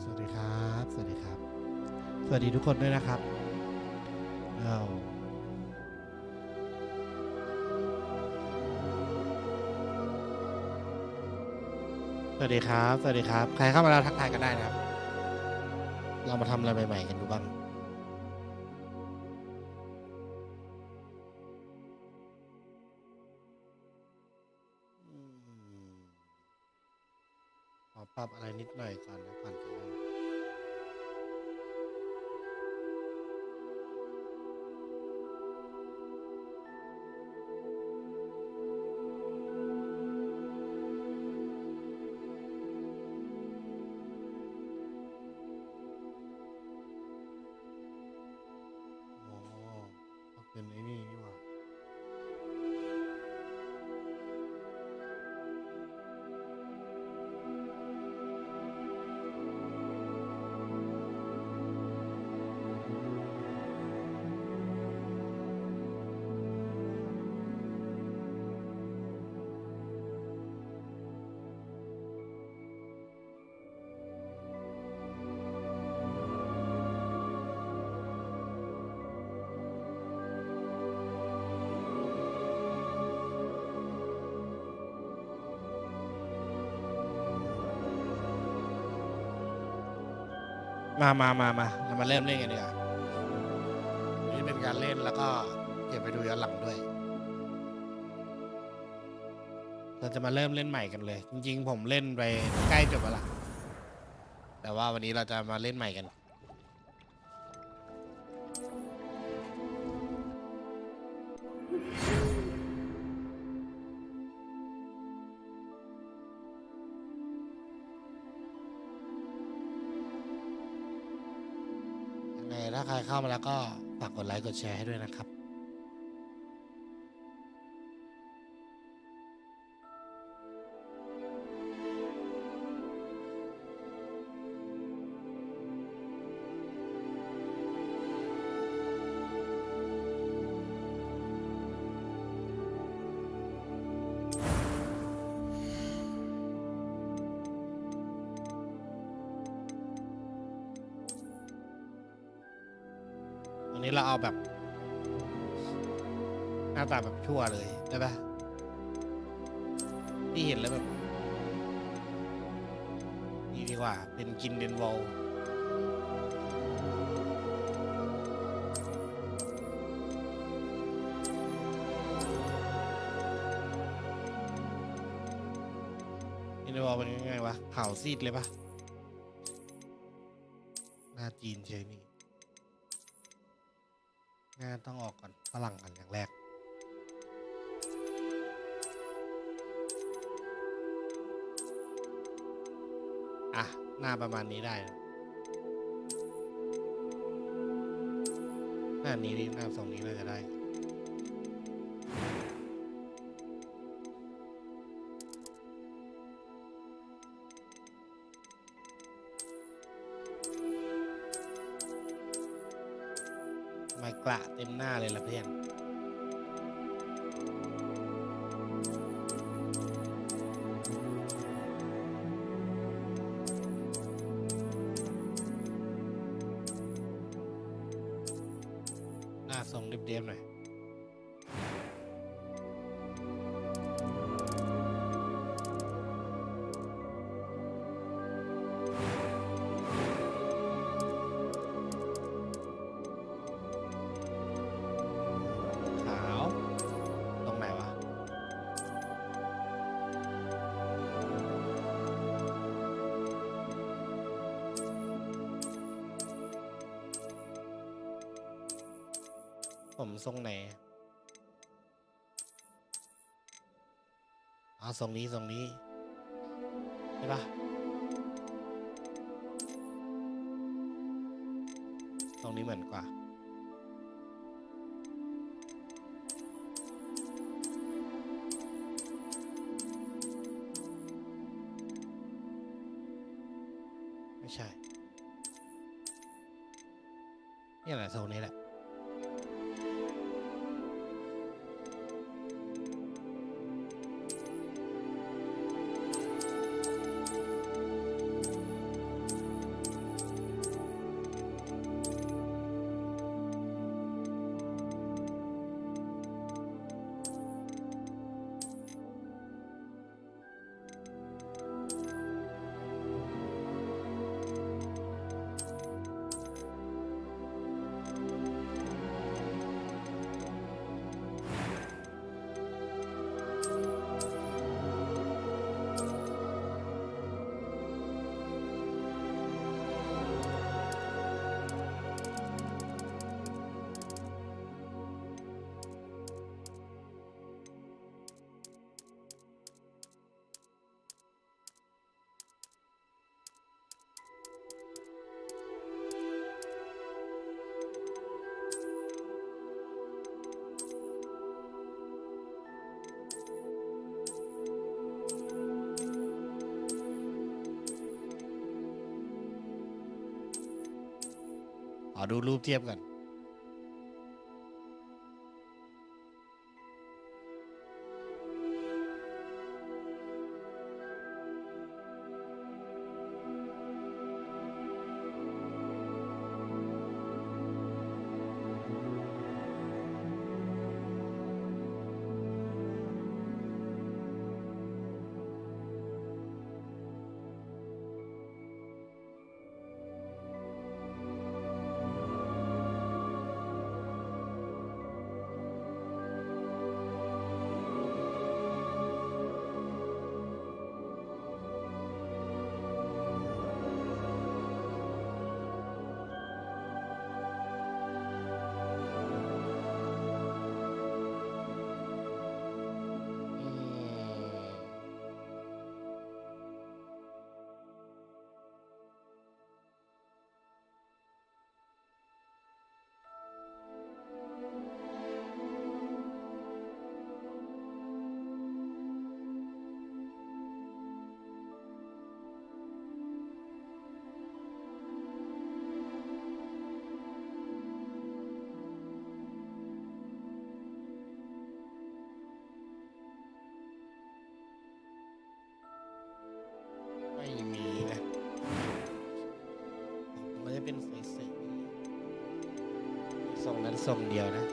สวัสดีครับ สวัสดีครับ สวัสดีทุกคนด้วยนะครับเอาสวัสดีครับ สวัสดีครับ ใครเข้ามาแล้วทักทายกันได้นะครับ เรามาทำอะไรใหม่ๆกันดูบ้างขอปรับอะไรนิดหน่อยก่อนนะก่อนจะเริ่มโอ้เป็นไอ้นี่นี่หว่ามาเรามาเริ่มเล่นกันดีกว่านี่เป็นการเล่นแล้วก็เก็บไปดูย้อนหลังด้วย เราจะมาเริ่มเล่นใหม่กันเลย จริงๆผมเล่นไปใกล้จบแล้วล่ะ แต่ว่าวันนี้เราจะมาเล่นใหม่กันยังไงถ้าใครเข้ามาแล้วก็ฝากกดไลค์กดแชร์ให้ด้วยนะครับวันนี้เราเอาแบบหน้าตาแบบชั่วเลยได้ปะที่เห็นแล้วแบบนี่ดีกว่าเป็นกินเดนวอลกินเดนวอลเป็นยังไงวะขาวซีดเลยปะหน้าจีนเฉยนี่งานต้องออกก่อนฝรั่งกันอย่างแรกอ่ะหน้าประมาณนี้ได้หน้านี้หน้าทรงนี้น่าจะได้มากระเต็มหน้าเลยละเพื่อนหน้าทรงเด็บๆหน่อยขาวตรงไหนวะผมทรงไหนอ๋อทรงนี้ใช่ปะทรงนี้เหมือนกว่าไม่ใช่นี่แหละทรงนี้แหละ อดูรูปเทียบกันไม่มีนะมันจะเป็นใสๆทรงนั้นทรงเดียวนะ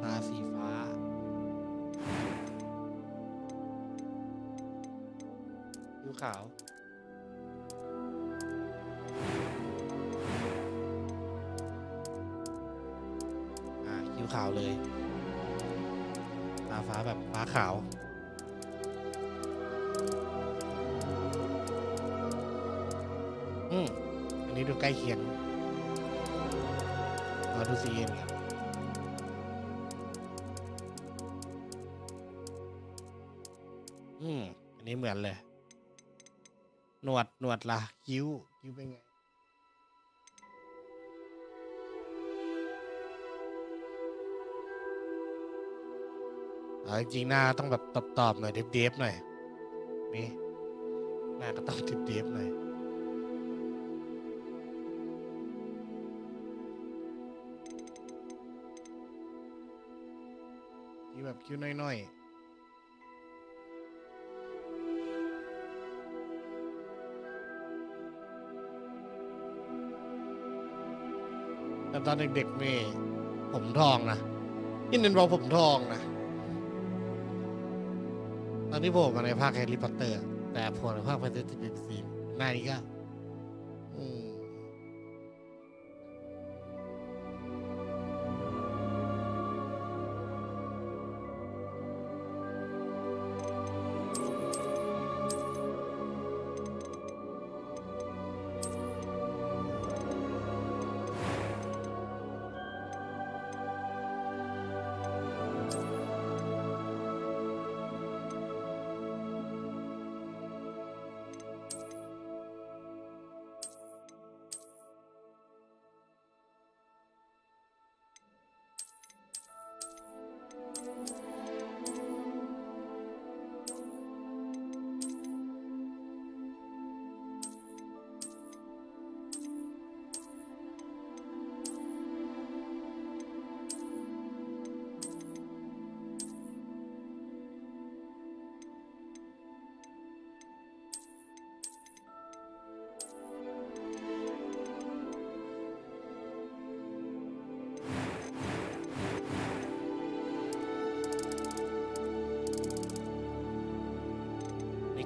ตาสีฟ้าผิวขาวผิวขาวเลยตาฟ้าแบบฟ้าขาวอันนี้ดูใกล้เคียงมาดูซีเอ็มกันอันนี้เหมือนเลยหนวดล่ะคิ้วเป็นไงจริงๆหน้าต้องแบบตอบหน่อยเดฟหน่อยนี่หน้าก็ต้องเดฟหน่อยคิ้วแบบคิ้วน้อยๆแต่ตอนเด็กๆนี่ผมทองนะยินดีบอกผมทองนะตอนนี้ผมมาในภาคแฮร์รี่พอตเตอร์แต่ผมในภาคแฟนตาซีซีหน้านี้ก็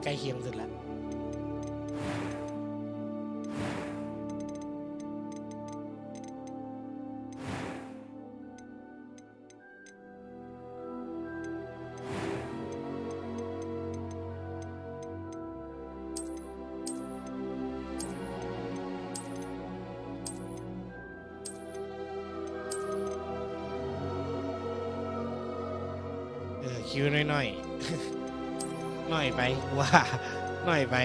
ใกล้เคียงสุดแล้วคิ้วน้อยๆ หน่อยไปว่าหน่อยไป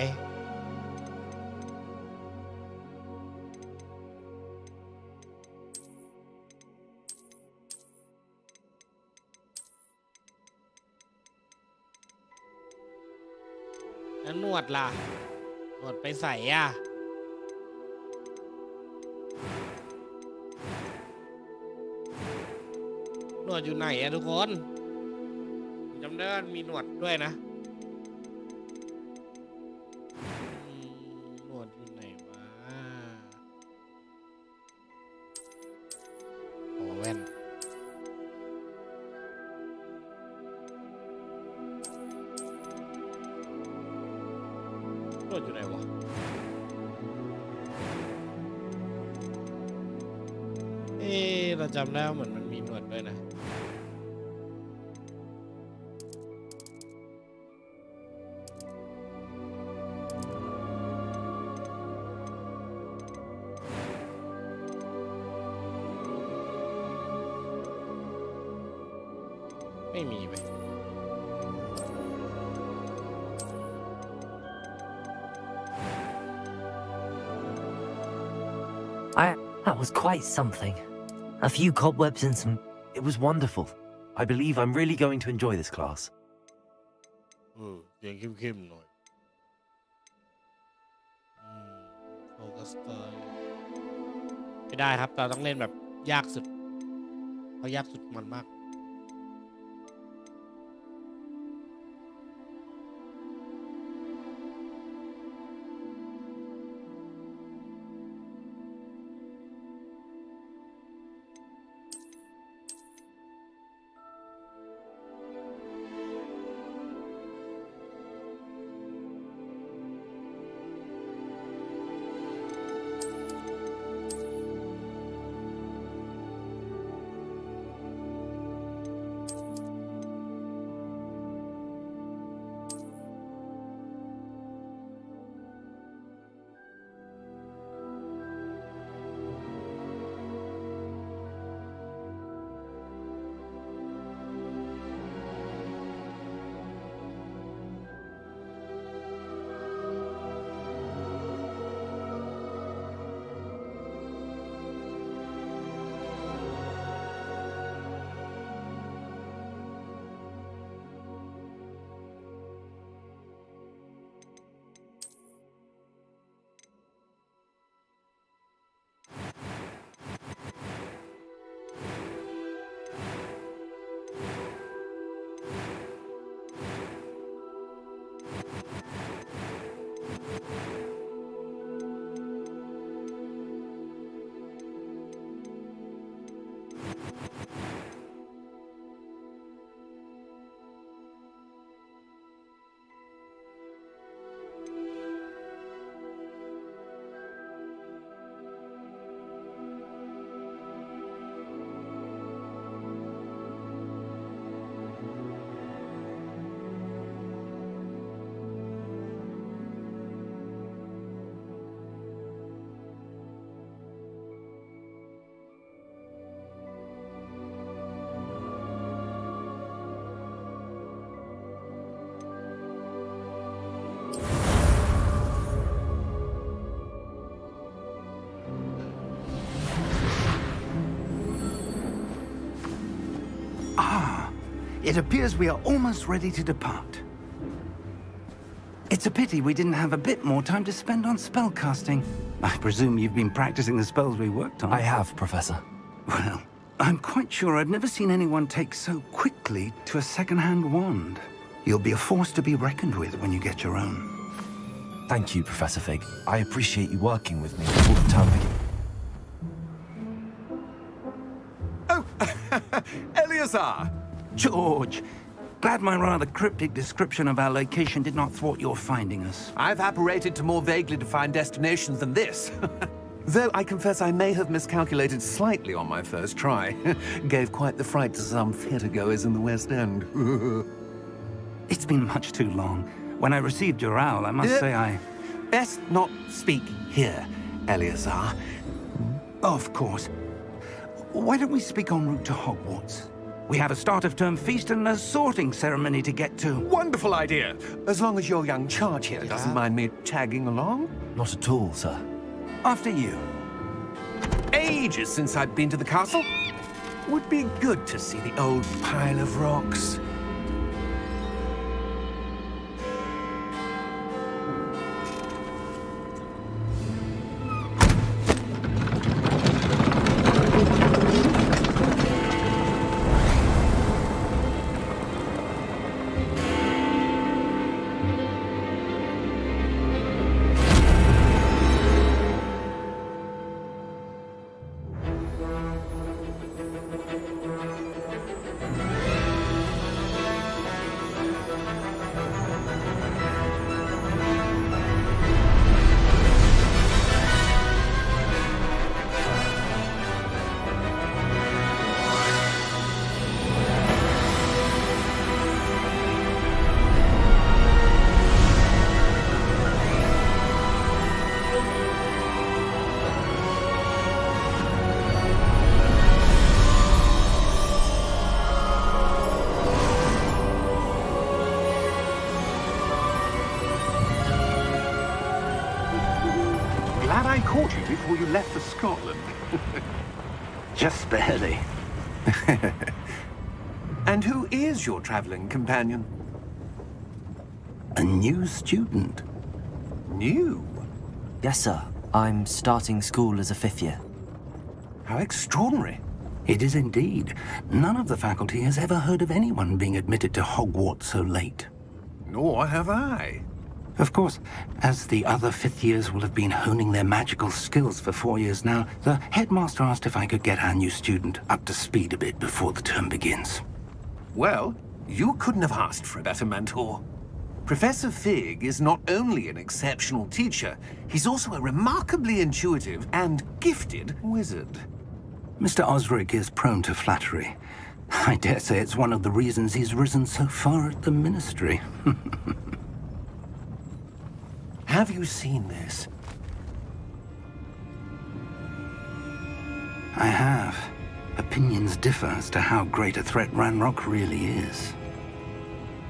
แล้วหนวดล่ะหนวดไปใส่อ่ะหนวดอยู่ไหนอะทุกคนจำได้ว่ามีหนวดด้วยนะหนวดอยู่ไหนวะโอ้แว่นหนวดอยู่ไหนวะเราจำได้ว่าเหมือนมันมีหนวดด้วยนะไม่มีไปThat was quite something. A few cobwebs and some... It was wonderful. I believe I'm really going to enjoy this class. เสียงเข้มๆหน่อยโฟกัสตาไม่ได้ครับเราต้องเล่นแบบยากสุดเพราะยากสุดมันมากIt appears we are almost ready to depart. It's a pity we didn't have a bit more time to spend on spellcasting. I presume you've been practicing the spells we worked on. I have, Professor. Well, I'm quite sure I've never seen anyone take so quickly to a second-hand wand. You'll be a force to be reckoned with when you get your own. Thank you, Professor Fig. I appreciate you working with me all the time. Oh, Eleazar! George, glad my rather cryptic description of our location did not thwart your finding us. I've apparated to more vaguely defined destinations than this. Though I confess I may have miscalculated slightly on my first try. Gave quite the fright to some theatre-goers in the West End. It's been much too long. When I received your owl, I must say I... Best not speak here, Eleazar. Of course. Why don't we speak en route to Hogwarts? We have a start-of-term feast and a sorting ceremony to get to. Wonderful idea! As long as your young charge here doesn't mind me tagging along. Not at all, sir. After you. Ages since I've been to the castle. Would be good to see the old pile of rocks. caught you before you left for Scotland. Just barely. And who is your travelling companion? A new student. New? Yes, sir. I'm starting school as a fifth year. How extraordinary. It is indeed. None of the faculty has ever heard of anyone being admitted to Hogwarts so late. Nor have I. Of course, as the other fifth years will have been honing their magical skills for 4 years now, the headmaster asked if I could get our new student up to speed a bit before the term begins. Well, you couldn't have asked for a better mentor. Professor Fig is not only an exceptional teacher, he's also a remarkably intuitive and gifted wizard. Mr. Osric is prone to flattery. I dare say it's one of the reasons he's risen so far at the ministry. Have you seen this? I have. Opinions differ as to how great a threat Ranrock really is.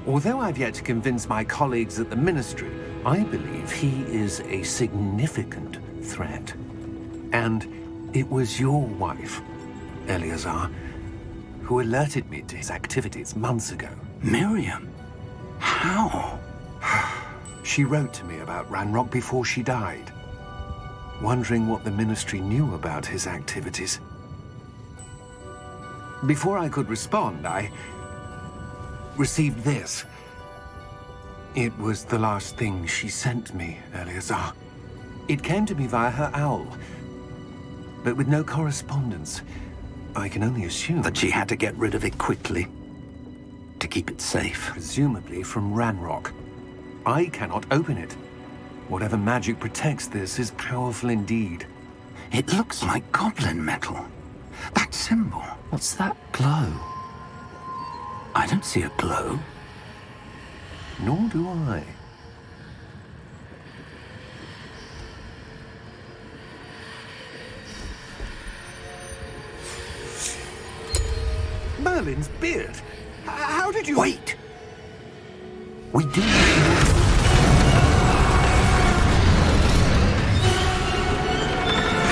Although I've yet to convince my colleagues at the ministry, I believe he is a significant threat. And it was your wife, Eleazar, who alerted me to his activities months ago. Miriam? How? She wrote to me about Ranrock before she died, wondering what the ministry knew about his activities. Before I could respond, I received this. It was the last thing she sent me, Eleazar. It came to me via her owl, but with no correspondence. I can only assume That she had to get rid of it quickly to keep it safe. presumably from Ranrock. I cannot open it. Whatever magic protects this is powerful indeed. It looks like goblin metal. That symbol. What's that glow? I don't see a glow. Nor do I. Merlin's beard. How did you... Wait! We do.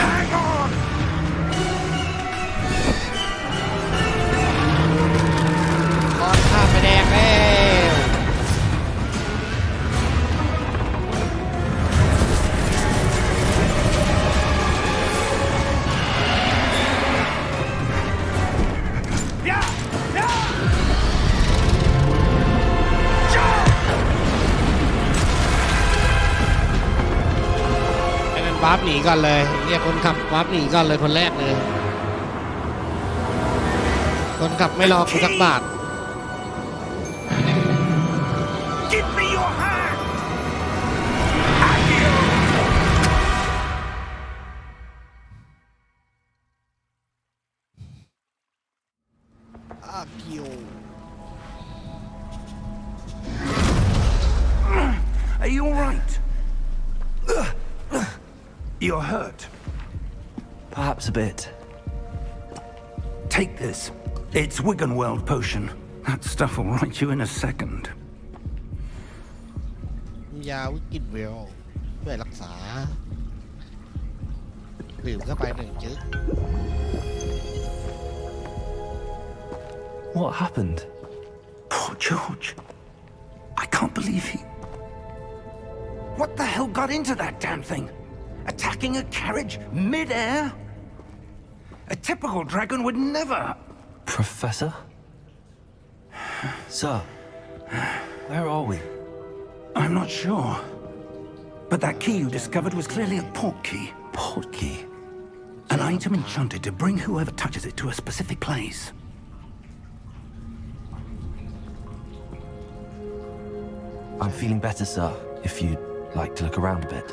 Hang on! ตอนข้ามไปแดงแล้ว ไอ้นั่นวาร์ปหนีก่อนเลยเรียกคนขับวาร์ปหนีก่อนเลยคนแรกเลย คนขับไม่รอกูสักบาท Give me your hand! Are you all right? You're hurt. Perhaps a bit. Take this. It's Wiggenweld potion. That stuff will right you in a second. ยาวิกฤตเวลช่วยรักษาดื่มเข้าไป1 จึ๊ก What happened? Poor George. I can't believe he... What the hell got into that damn thing? Attacking a carriage mid-air? A typical dragon would never... Professor? Sir, where are we? I'm not sure. But that key you discovered was clearly a port key. Port key? An item enchanted to bring whoever touches it to a specific place. I'm feeling better, sir, if you'd like to look around a bit.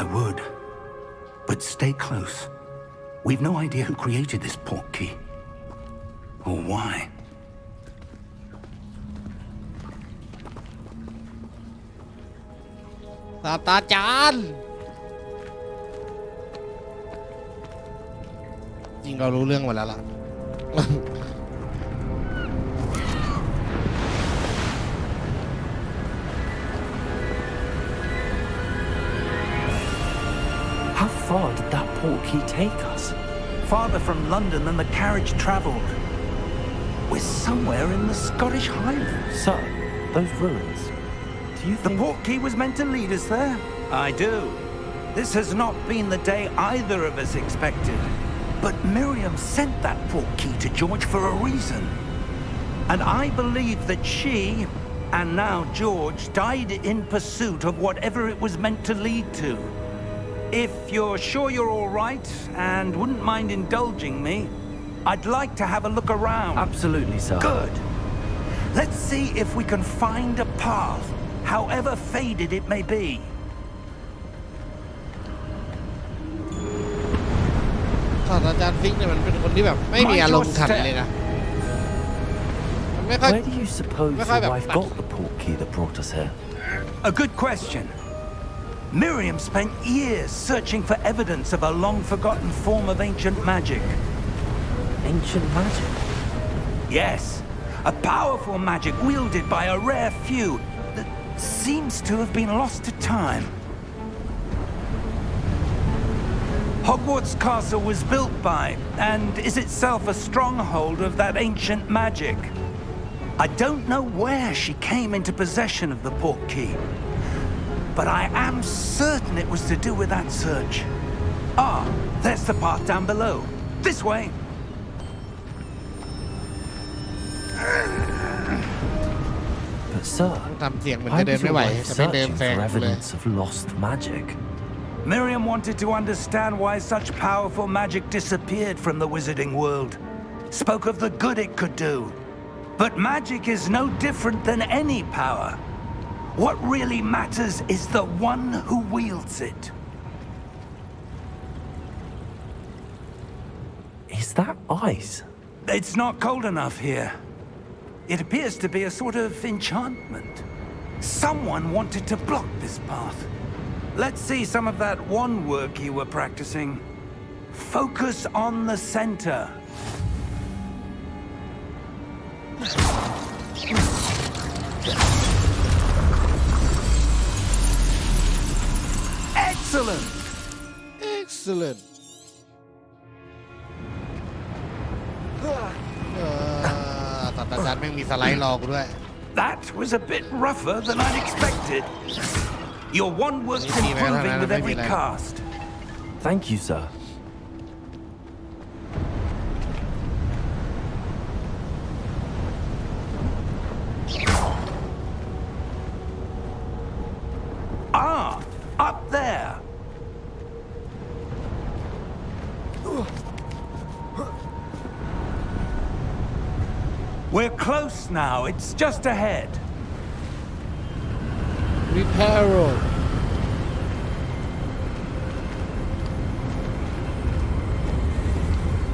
I would. But stay close. We've no idea who created this port key. Or why. ศาสตราจารย์จริงเรารู้เรื่องหมดแล้วล่ะ far did that portkey take us? Farther from London than the carriage travelled. We're somewhere in the Scottish Highlands. Sir, those ruins. Do you The think... portkey was meant to lead us there? I do. This has not been the day either of us expected. But Miriam sent that portkey to George for a reason. And I believe that she, and now George, died in pursuit of whatever it was meant to lead to. If you're sure you're all right and wouldn't mind indulging me, I'd like to have a look around. Absolutely, sir. Good. Let's see if we can find a path, however faded it may be. ศาสตราจารย์ฟิกเนี่ยมันเป็นคนที่แบบไม่มีอารมณ์ขันเลยนะมันไม่ค่อย Where do you suppose Where your have I wife got- got the portkey that brought us here? A good question. Miriam spent years searching for evidence of a long-forgotten form of ancient magic. Ancient magic? Yes, a powerful magic wielded by a rare few that seems to have been lost to time. Hogwarts Castle was built by, and is itself a stronghold of that ancient magic. I don't know where she came into possession of the portkey, but I am certain it was to do with that search. Ah, there's the path down below. This way. But sir, ทำเสียงเหมือน why จะเดิน was ไม่ your ไหว wife จะไม่เดิน searching แซง for เลย evidence of lost magic? Miriam wanted to understand why such powerful magic disappeared from the wizarding world. Spoke of the good it could do. But magic is no different than any power. What really matters is the one who wields it. Is that ice? It's not cold enough here. It appears to be a sort of enchantment. Someone wanted to block this path. Let's see some of that one work you were practicing. Focus on the center. Excellent! excellent ศาสตราจารย์แม่งมีสไลด์รอกูด้วย That was a bit rougher than I'd expected. Your one work's Maybe I don't improving know, with every maybe like- cast. Thank you, sir. Ah, up there. We're close now. It's just ahead. repair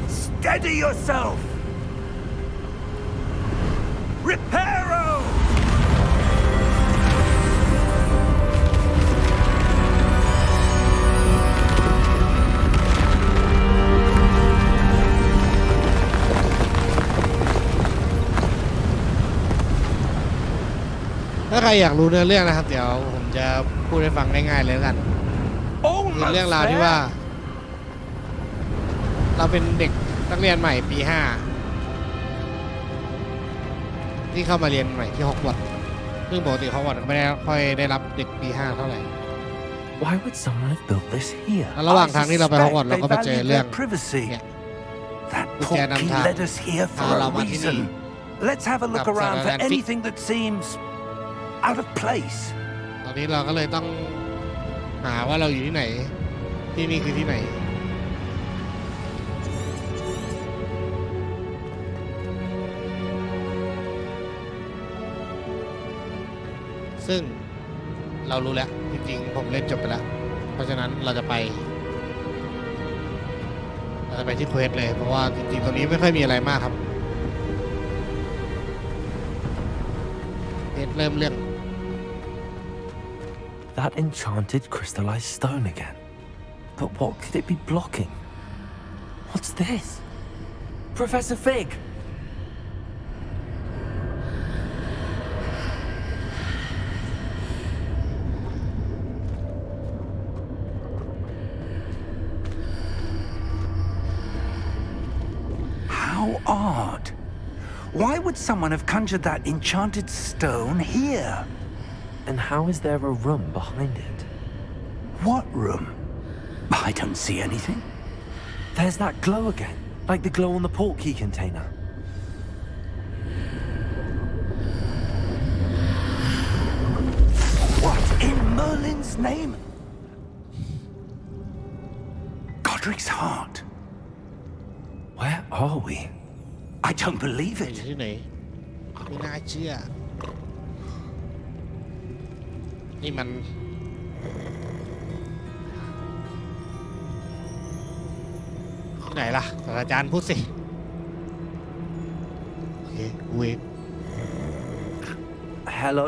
Steady yourself. Reparo!ถ้าใครอยากรู้เนื้อเรื่องนะครับ เดี๋ยวผมจะพูดให้ฟังง่ายๆเลยแล้วกันคือ Almost เรื่องราวที่ว่า there. เราเป็นเด็กนักเรียนใหม่ปี 5 ที่เข้ามาเรียนใหม่ที่ฮอกวอตส์ซึ่งปกติฮอกวอตส์ก็ไม่ได้ค่อยได้รับเด็กปี 5 เท่าไหร่ Why would someone have built this here? แล้วระหว่างทางที่เราไปฮอกวอตส์เราก็ไปเจอ They value เรื่อง their privacy. เนี่ย That Which I don't portkey have. led us here for Our a Martini. reason. Let's have a look Perhaps around for Atlantic. anything that seems out of place. ตอนนี้เราก็เลยต้องหาว่าเราอยู่ที่ไหน ที่นี่คือที่ไหน ซึ่งเรารู้แล้ว จริงๆ ผมเล่นจบไปแล้ว เพราะฉะนั้นเราจะไปที่เควสเลย เพราะว่าจริงๆ ตรงนี้ไม่ค่อยมีอะไรมากครับเริ่มเรื่อง That enchanted crystallized stone again. But what could it be blocking? What's this? Professor Fig! odd. Why would someone have conjured that enchanted stone here? And how is there a room behind it? What room? I don't see anything. There's that glow again, like the glow on the portkey container. What in Merlin's name? Godric's heart. Where are we? I don't believe อยู่ it. ที่ไหนไม่น่าเชื่อนี่มันที่ไหนล่ะศาสตราจารย์พูดสิโอเคกูเอง Hello?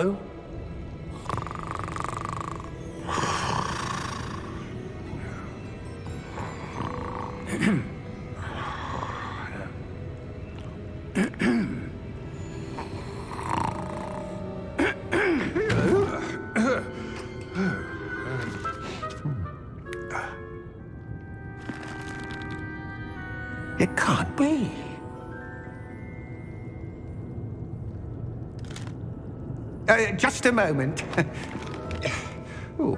It can't be. Just a moment. Ooh.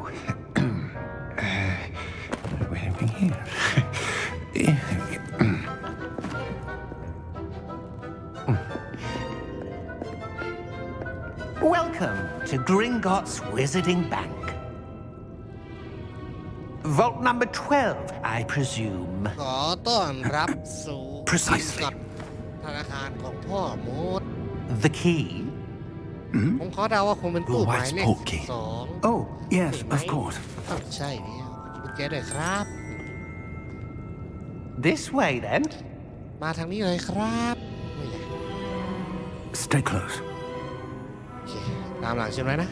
Where are we here? Welcome to Gringotts Wizarding Bank. Vault number 12, I presume. ขอต้อนรับสู่ Precisely. ธนาคารของพ่อมด The key? ผมขอเดาว่าคงเป็นตู้หมายเลข Your wife's portkey. 12 Oh, yes, of course. อ้าวใช่เนี่ยกุญแจด้วยครับ This way, then. มาทางนี้เลยครับไม่แหละ Stay close. โอเคตามหลังใช่ไหมนะ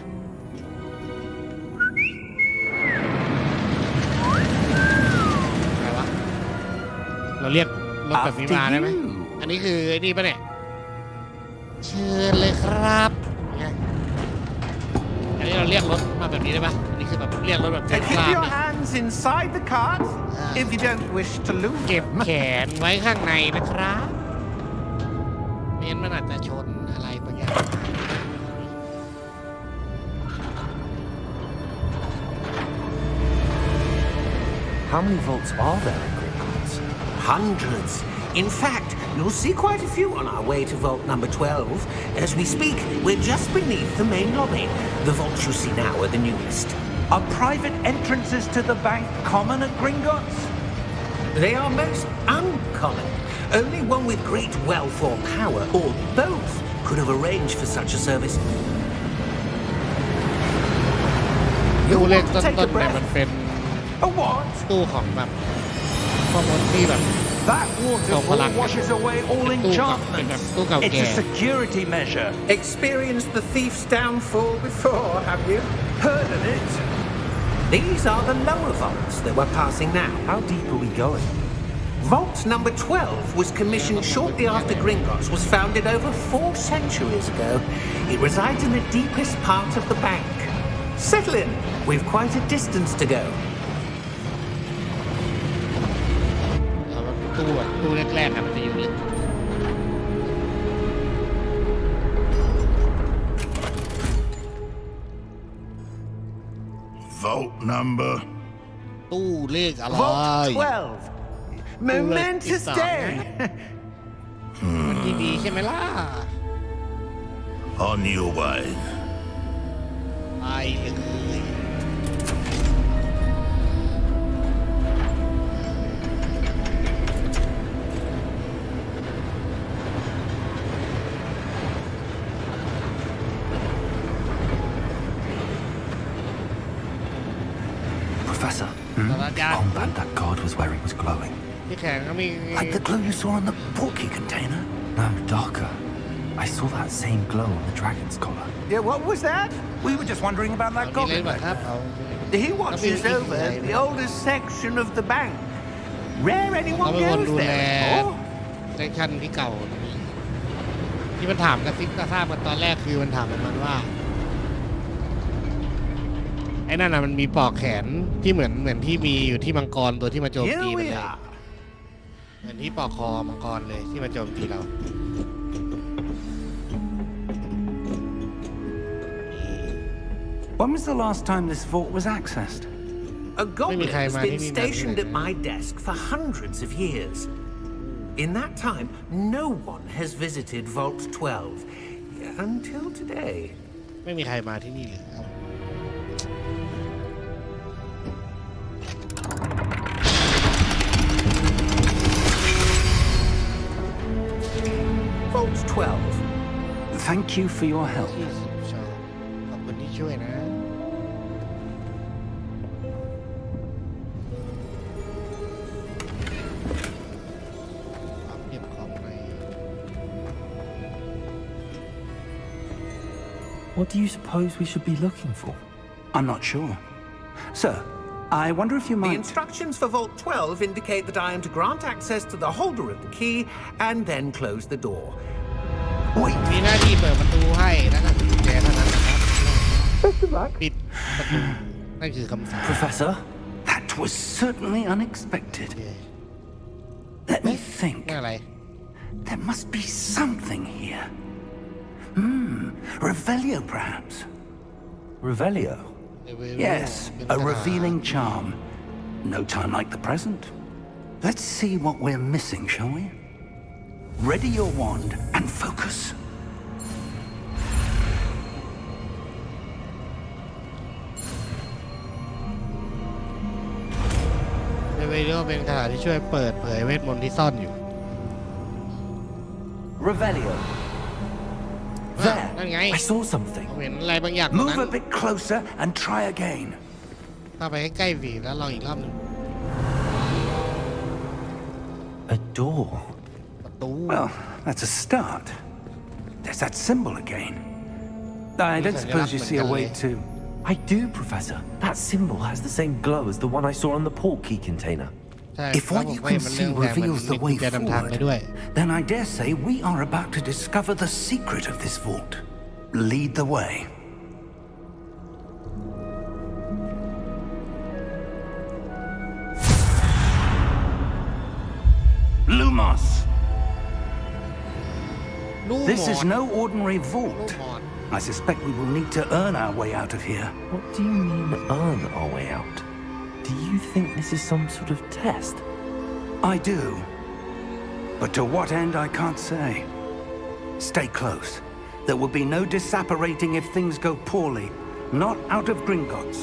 อะไรวะเราเรียกรถแบบนี้มาได้ไหม After you. อันนี้คือไอ้นี่ปะเนี่ยเชิญเลยครับเนี่ยอันนี้เราเรียกรถมาแบบนี้ได้ปะอันนี้คือแบบเรียกรถแบบเต็ม Keep กลาง your เนี่ย hands inside the cart if you don't wish to lose เก็บ them. แขนไว้ข้างในนะครับไม่งั้นมันอาจจะชนอะไรบางอย่าง How many vaults are there in Gringotts? Hundreds. In fact, you'll see quite a few on our way to vault number 12. As we speak, we're just beneath the main lobby. The vaults you see now are the newest. Are private entrances to the bank common at Gringotts? They are most uncommon. Only one with great wealth or power, or both, could have arranged for such a service. ตู้เลข want ต้ to take a นๆเนี่ยมัน breath? เป็น A what? ตู้ของแบบข้อมูลที่แบบ That waterfall washes away all enchantments. It's a security measure. Experienced the thief's downfall before, have you? Heard of it? These are the lower vaults that we're passing now. How deep are we going? Vault number 12 was commissioned shortly after Gringotts was founded over 4 centuries ago. It resides in the deepest part of the bank. Settle in. We've quite a distance to go. เอาแบบตู้แรกๆอะมันจะอยู่ลึก Vault number. ตู้เลขอะไร Vault 12. Momentous day. มันดีๆใช่ไหมล่ะ On your way. ไปเลย Professor, ศาสตราจารย์ armband that guard was wearing was glowing. ที่แขนก็มี Like the glow you saw on the portkey container? No, darker. I saw that same glow on the dragon's collar. Yeah, what was that? We were just wondering about เอา that นี่เล่น goblin แบบ back ครับ there. เอา He watches over the oldest section of the bank. Rare เขา anyone เป็นคน goes ดูแล there anymore. เซกชันที่เก่าที่มันถามกระซิบกระซาบกันตอนแรกคือมันถามประมาณว่าไอ้นั่นน่ะมันมีปลอกแขนที่เหมือนที่มีอยู่ที่มังกรตัวที่มาโจมตี Here มัน we เลย are. เหมือนที่ปอกคอมังกรเลยที่มาโจมตีเรา When was the last time this vault was accessed? A goblin has been Maybe stationed at my desk for hundreds of years. In that time, no one has visited Vault 12 until today. ไม่มีใครมาที่นี่เลยครับ Vault 12. Thank you for your help. 20 ชอบขอบคุณที่ช่วยนะความเรียบของใน What do you suppose we should be looking for? I'm not sure. Sir, I wonder if you The might... instructions for Vault 12 indicate that I am to grant access to the holder of the key and then close the door. Wait, มีหน้าที่เปิดประตูให้แล้วก็กุญแจเท่านั้นนะครับปิดประตูนั่นคือคำสั่ง Professor? that was certainly unexpected. Let me think. นี่อะไร There must be something here. Revelio, perhaps. Revelio? Yes, a revealing charm. No time like the present. Let's see what we're missing, shall we? Ready your wand and focus. เรียกว่าเป็นคาถาที่ช่วยเปิดเผยเวทมนต์ที่ซ่อนอยู่ Revelio. นั่นไง I saw something. เห็นอะไรบางอย่างตรง Move นั้น a bit closer and try again. เข้าไปใกล้ๆวีแล้วลองอีกรอบหนึ่ง A door. ประตู Well, that's a start. There's that symbol again. I don't suppose you see a way to... I do, Professor. That symbol has the same glow as the one I saw on the port key container. ใช่ If what you can see reveals the way จะนำทางไปด้วย forward, then I dare say we are about to discover the secret of this vault. Lead the way. Lumos! ลูก This หม is อน no ordinary ลูก vault. หมอน I suspect we will need to earn our way out of here. What do you mean, earn our way out? Do you think this is some sort of test? I do. But to what end, I can't say. Stay close. There will be no disapparating if things go poorly. Not out of Gringotts.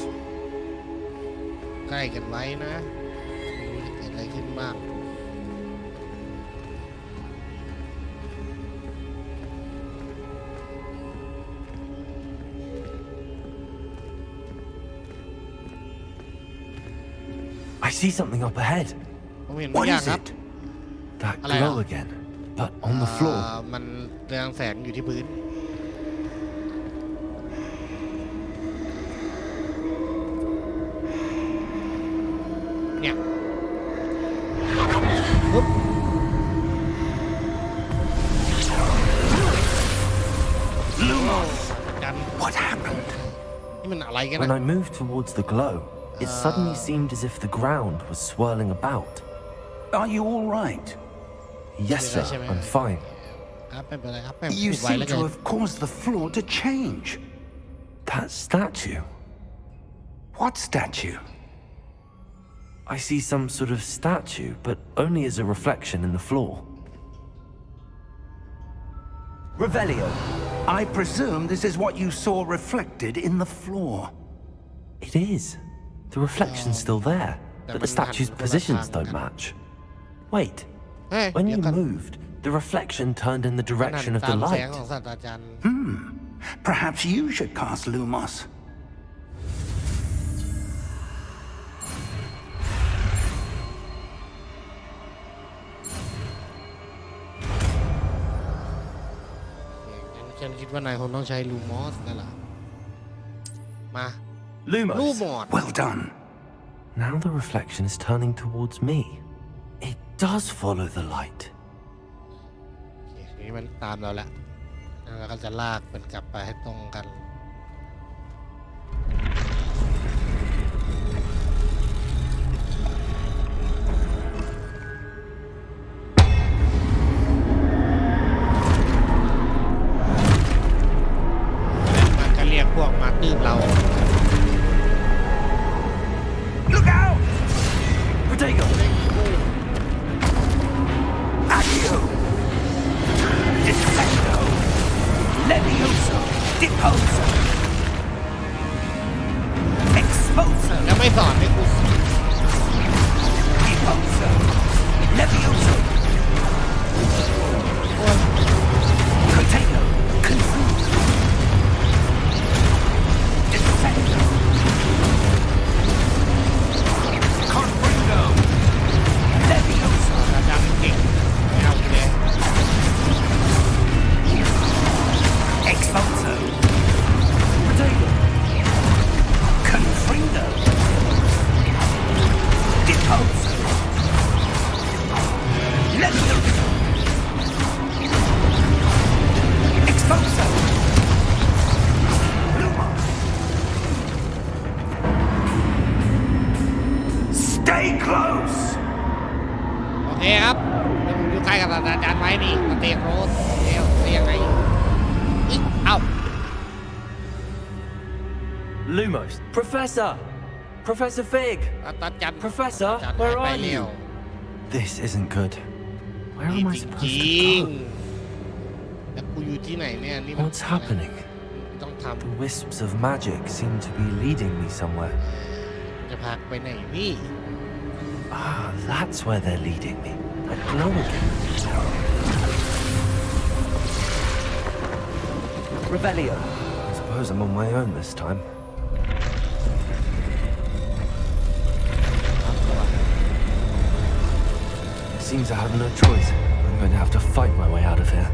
ใกล้กันไว้นะไม่รู้จะเกิดอะไรขึ้นบ้าง I see something up ahead. ผมเห็นบาง What อย่าง is ครับ it? That Hello. glow again, but on the floor. มันเรืองแสงอยู่ที่พื้น เนี่ยปุ๊บ Lumos! กัน What happened? นี่มันอะไรกัน When นะ I moved towards the glow, it suddenly seemed as if the ground was swirling about. Are you all right? Yes, sir, I'm fine. ครับไม่เป็นไรครับไม่ You พูดไว้ seem แล้วกั to น have caused the floor to change. That statue. What statue? I see some sort of statue, but only as a reflection in the floor. Revelio. I presume this is what you saw reflected in the floor. It is. The reflection's still there, but the statue's positions don't match. Wait, เฮ้ย when เดี๋ย you วกัน moved, the reflection turned in the นั่น direction of ตา the มแสง light. ของศาสตราจารย์ Perhaps you should cast Lumos. ฉันคิดว่านายคงต้องใช้ลูมอสนั่นแหละมา Lumos. ลูมอส Well done. Now the reflection is turning towards me. It does follow the light. ทีนี้มันตามเราแล้วแล้วเราก็จะลากมันกลับไปให้ตรงกัน It พวกมาตื้มเรา Look out! Protego! Accio! Defendo! Levioso! Deposo! Exposo! แล้วไม่สอนให้กู Deposo! Levioso! Protego! Confuso! Defendo! Confringo! Levioso! อาจารย์เก่งไม่เอากูเลย Exposo! Protego! Confringo! Deposo! Levioso! Exposo! Luma! Stay close! โอเคครับอยู่ใกล้กับศาสตราจารย์ไว้นี่มาเตะโรสเร็วเตะยังไงอีกเอ้า Lumos! Professor! Professor Fig! ศาสตราจารย์ Professor, ศาสตราจารย์ where หายไป are เร็ว you? This isn't good. Where นี่ am I จ supposed ริง to ๆแล้วกูอยู่ที่ไหนเนี่ยนี่ go? มัน What's happening? ต้องท The wisps of magic seem to be leading me somewhere. ำจะพาไปไหนนี่ Ah, that's where they're leading me. That glow again. Revelio. I suppose I'm on my own this time. Seems I have no choice. I'm going to have to fight my way out of here.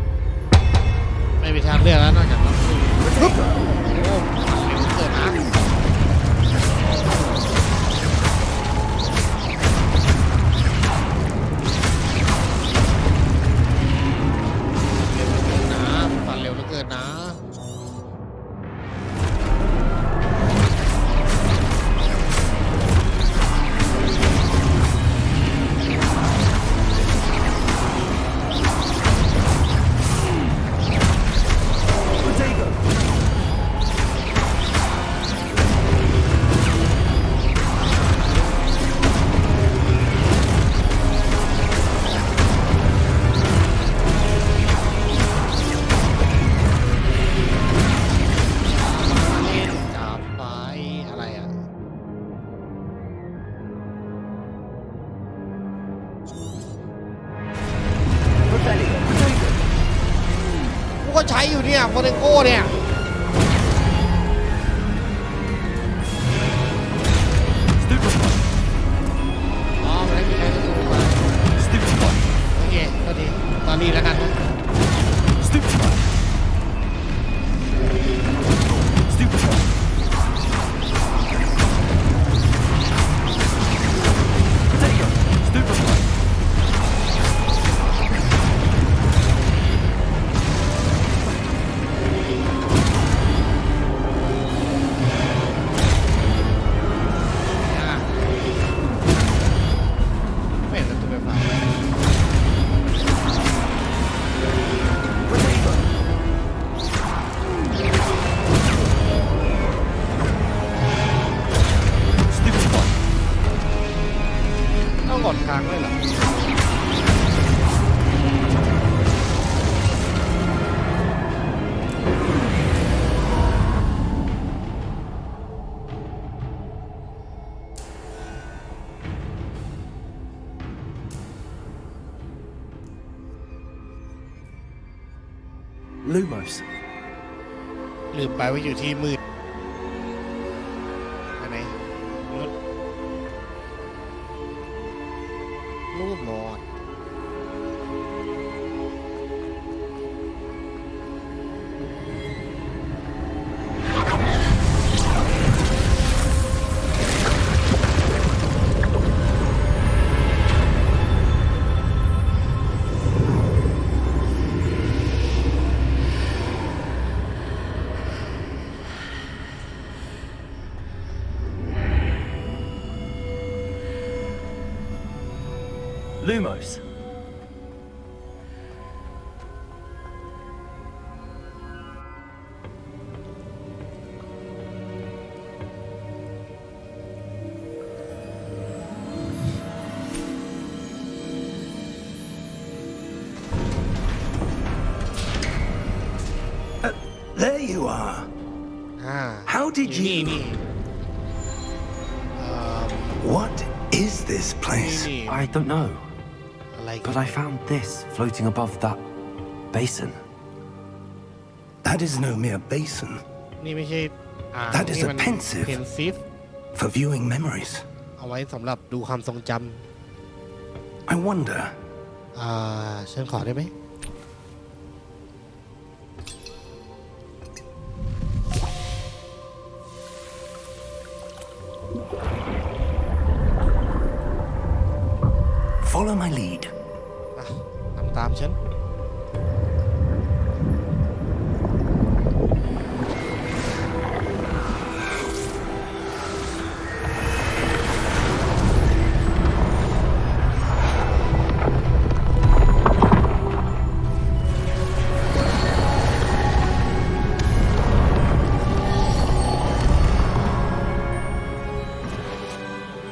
ไม่มีทางเลือกแล้วนอกจากต้องสู้โอ้โหเร็วเกินนะปั่นเร็วเหลือเกินนะ จับไปอะไรอ่ะ Revelio. กูก็ใช้อยู่เนี่ยโมเดโก้เนี่ย อ๋อมันไม่มีใครรู้ตัวโอเคก็ดีตอนนี้แล้วกันนะ ไม่เห็นประตูไฟฟ้าต้องกดค้างด้วยเหรอ Lumos. ลืมไปว่าอยู่ที่มืดอันไหนรถรูปหมด Lumos. you are. อ่า How did นี่ you? นี่ What is this นี่ place? นี่ I don't know, อะไรกัน but I found this floating above that basin. That is no mere basin นี่ไม่ใช่That is นี่ a มัน pensive. pensive for viewing memories. เอาไว้สำหรับดูความทรงจ I wonder, ำฉันขอได้ไหม follow my lead. ทำตามฉัน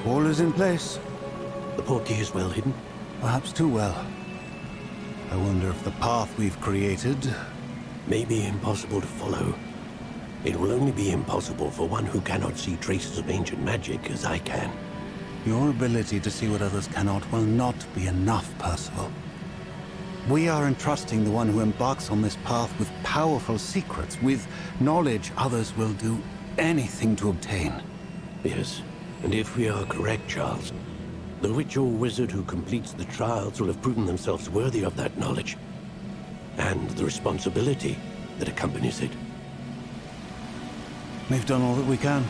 All is in place. The portkey is well hidden. Perhaps too well. I wonder if the path we've created... May be impossible to follow. It will only be impossible for one who cannot see traces of ancient magic as I can. Your ability to see what others cannot will not be enough, Percival. We are entrusting the one who embarks on this path with powerful secrets, with knowledge others will do anything to obtain. Yes, and if we are correct, Charles, the witch or wizard who completes the trials will have proven themselves worthy of that knowledge, and the responsibility that accompanies it. We've done all that we can.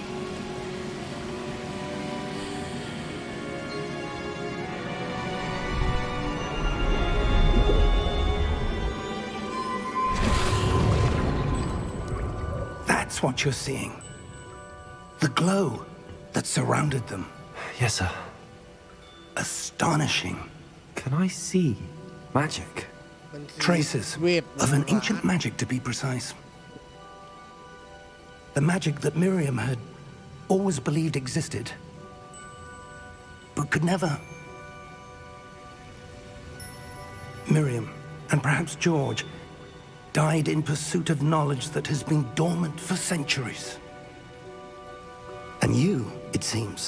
That's what you're seeing. The glow that surrounded them. Yes, sir. Astonishing. Can I see magic? มันคือ Traces เวท of an ancient magic, to be precise. The magic that Miriam had always believed existed, but could never. Miriam, and perhaps George, died in pursuit of knowledge that has been dormant for centuries. And you, it seems,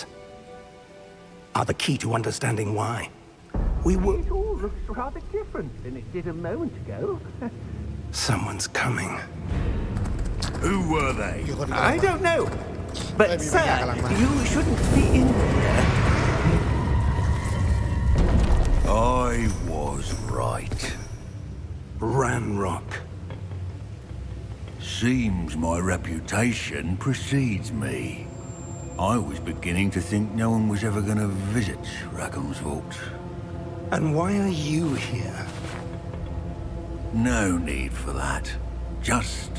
are the key to understanding why. We will. It all looks rather different than it did a moment ago. Someone's coming. Who were they? อยู่คน I don't know. But, Maybe we sir, got along well. you shouldn't be in here. I was right. Ranrock. Seems my reputation precedes me. I was beginning to think no one was ever going to visit Rackham's Vault. And why are you here? No need for that. Just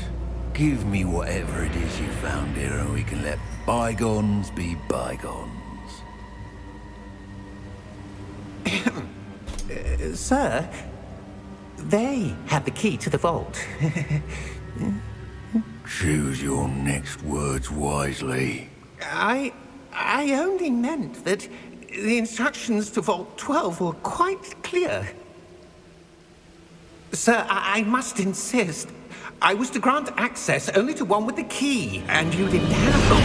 give me whatever it is you found here and we can let bygones be bygones. Sir, they have the key to the vault. Choose your next words wisely. I only meant that the instructions to Vault 12 were quite clear. Sir, I must insist. I was to grant access only to one with the key, and you didn't have them.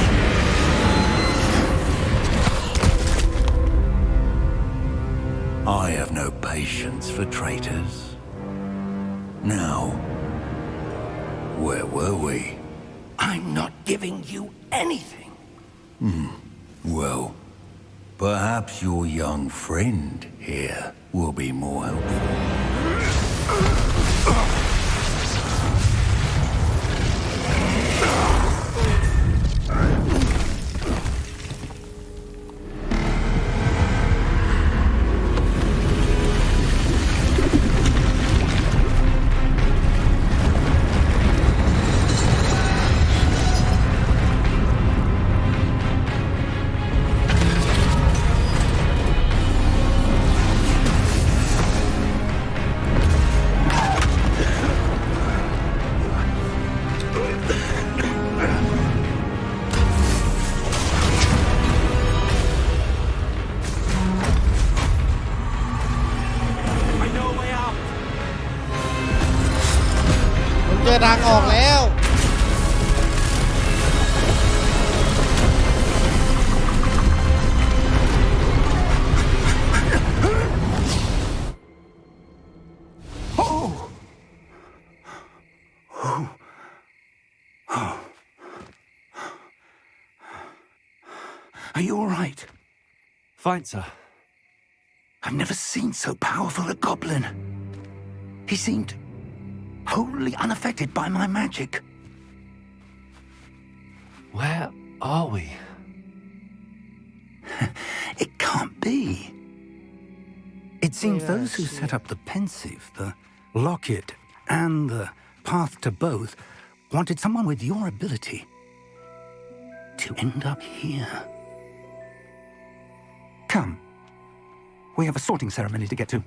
I have no patience for traitors. Now, where were we? I'm not giving you anything. Well, perhaps your young friend here will be more helpful. Are you all right? Fine, sir. I've never seen so powerful a goblin. He seemed wholly unaffected by my magic. Where are we? It can't be. It seems those who set up the pensive, the locket, and the path to both wanted someone with your ability to end up here. Come. We have a sorting ceremony to get to.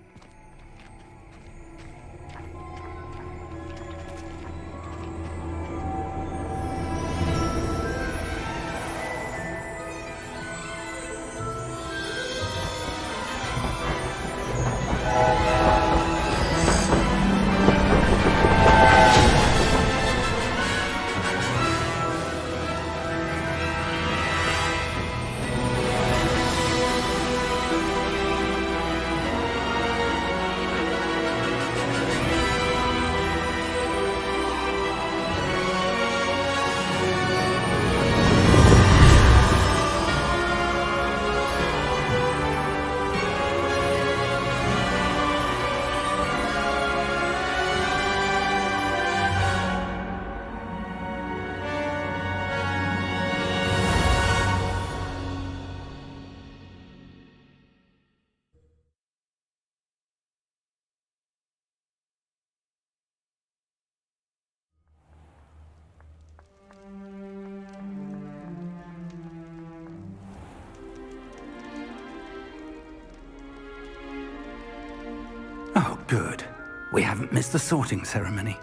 Oh, good. We haven't missed the sorting ceremony.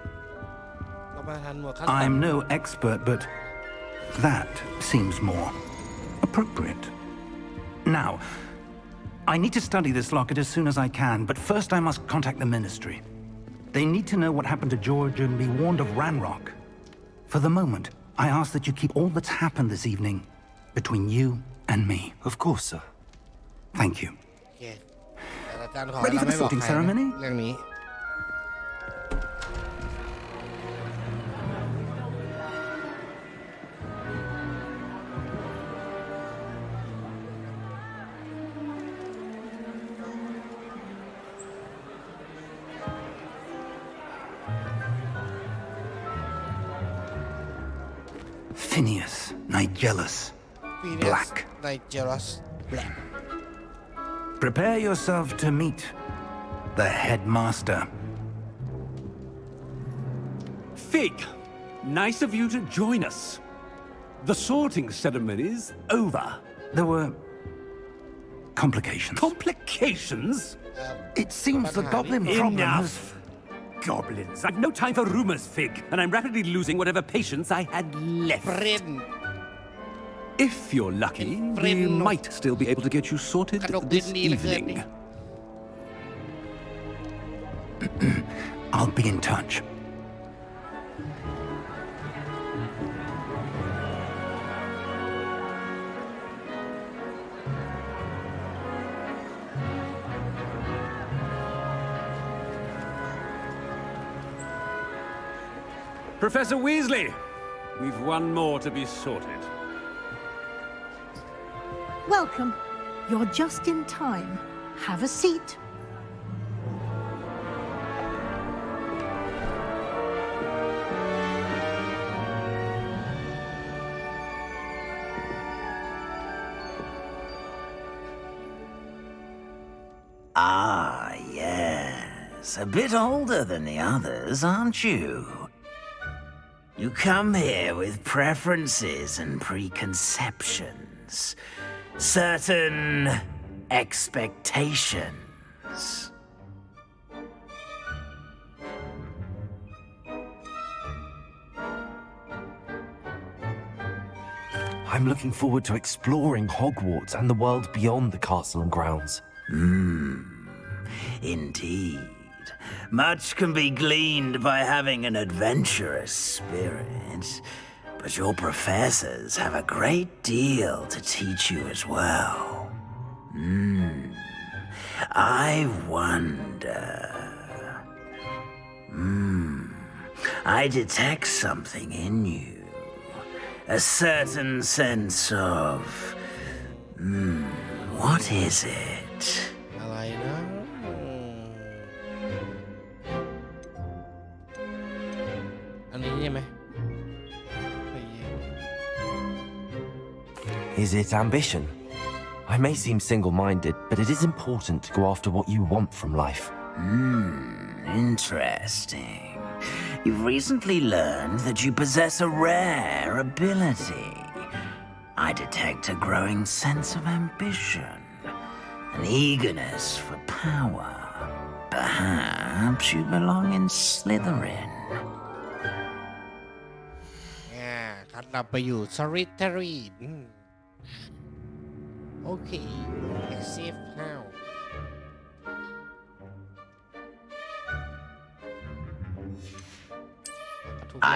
เรามาทันหมวดขั้นต่ำ I'm no expert, but that seems more appropriate. Now, I need to study this locket as soon as I can, but first I must contact the ministry. They need to know what happened to George and be warned of Ranrock. For the moment, I ask that you keep all that's happened this evening between you and me. Of course, sir. Thank you. โอเคแต่อาจารย์ขอ Ready เรา for the ไม่บอก sorting ใครนะ ceremony? เรื่องนี้ Phineas, Nigellus, Black. Nigellus Black Prepare yourself to meet the headmaster. Fig, nice of you to join us. The sorting ceremony's over. There were complications. Complications? It seems the goblin problem has... Enough! Goblins. I've no time for rumors, Fig, and I'm rapidly losing whatever patience I had left. เฟรน If you're lucky, we Friend. might still be able to get you sorted กระดก this ดินดีเหลือเกินนี่ evening. I'll be in touch. Professor Weasley, we've one more to be sorted. Welcome. You're just in time. Have a seat. Ah, yes. A bit older than the others, aren't you? You come here with preferences and preconceptions. Certain expectations. I'm looking forward to exploring Hogwarts and the world beyond the castle and grounds. Indeed. Much can be gleaned by having an adventurous spirit, but your professors have a great deal to teach you as well. I wonder... I detect something in you. A certain sense of What is it? อะไรนะอันนี้ใช่ไหม Is it ambition? I may seem single-minded, but it is important to go after what you want from life. Interesting. You've recently learned that you possess a rare ability. I detect a growing sense of ambition, an eagerness for power. Perhaps you belong in Slytherin. คัดนำไปอยู่ Slytherin โอเค Safe House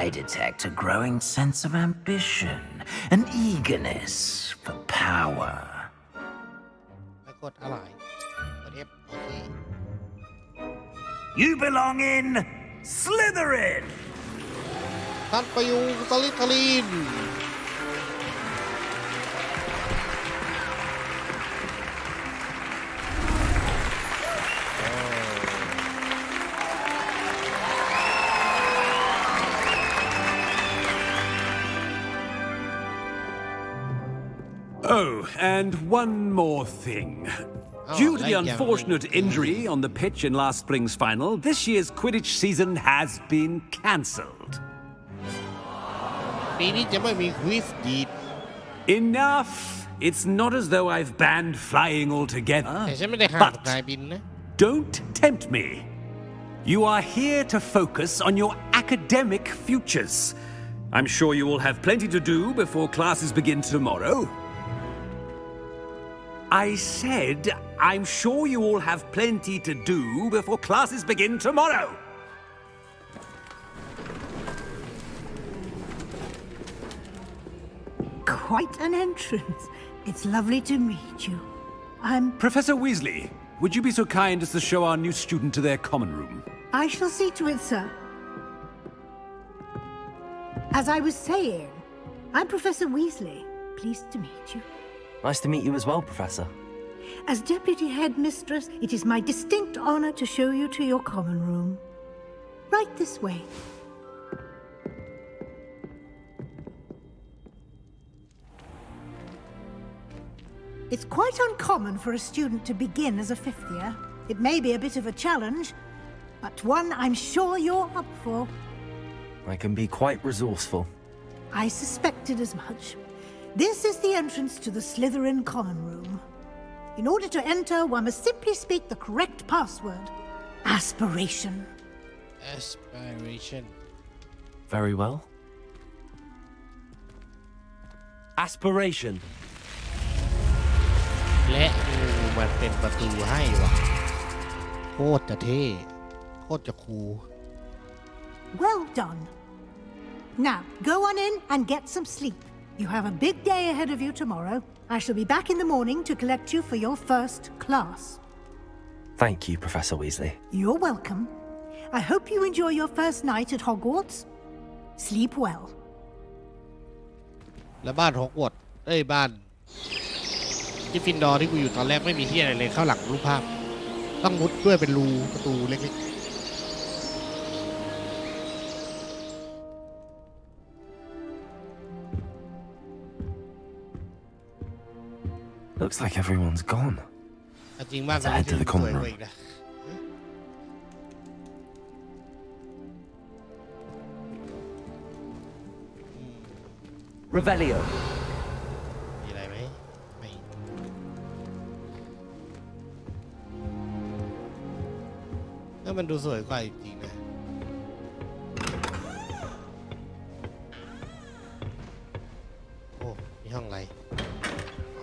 I detect a growing sense of ambition, an eagerness for power. แล้วกดอะไรกด F โอเค You belong in Slytherin! คัดไปอยู่ Slytherin Oh, and one more thing. Due to the unfortunate injury on the pitch in last spring's final, this year's Quidditch season has been cancelled. ปีนี้จะไม่มีควิสดีด Enough! It's not as though I've banned flying altogether. แต่ฉันไม่ได้ห้ามนายบินนะ Don't tempt me. You are here to focus on your academic futures. I'm sure you will have plenty to do before classes begin tomorrow. I said, I'm sure you all have plenty to do before classes begin tomorrow. Quite an entrance. It's lovely to meet you. I'm... Professor Weasley, would you be so kind as to show our new student to their common room? I shall see to it, sir. As I was saying, I'm Professor Weasley. Pleased to meet you. Nice to meet you as well, Professor. As Deputy Headmistress, it is my distinct honor to show you to your common room. Right this way. It's quite uncommon for a student to begin as a fifth year. It may be a bit of a challenge, but one I'm sure you're up for. I can be quite resourceful. I suspected as much. This is the entrance to the Slytherin common room. In order to enter, one must simply speak the correct password. Aspiration. Aspiration Very well. Aspiration. และงูมันเป็นประตูให้ว่ะโคตรจะเท่โคตรจะคูล Well done. Now, go on in and get some sleep. You have a big day ahead of you tomorrow. I shall be back in the morning to collect you for your first class. Thank you, Professor Weasley. You're welcome. I hope you enjoy your first night at Hogwarts. Sleep well. แล้วบ้านฮอกวอตส์บ้านที่ฟินดอร์ที่กูอยู่ตอนแรกไม่มีที่อะไรเลยเข้าหลังรูปภาพต้องมุดด้วยเป็นรูประตูเล็กๆ Looks like everyone's gone. จริงมากเลยที่สวยกว่าอีกนะRevelio. มีอะไรไหมไม่มันดูสวยกว่าจริงๆนะโอ้มีห้องอะไร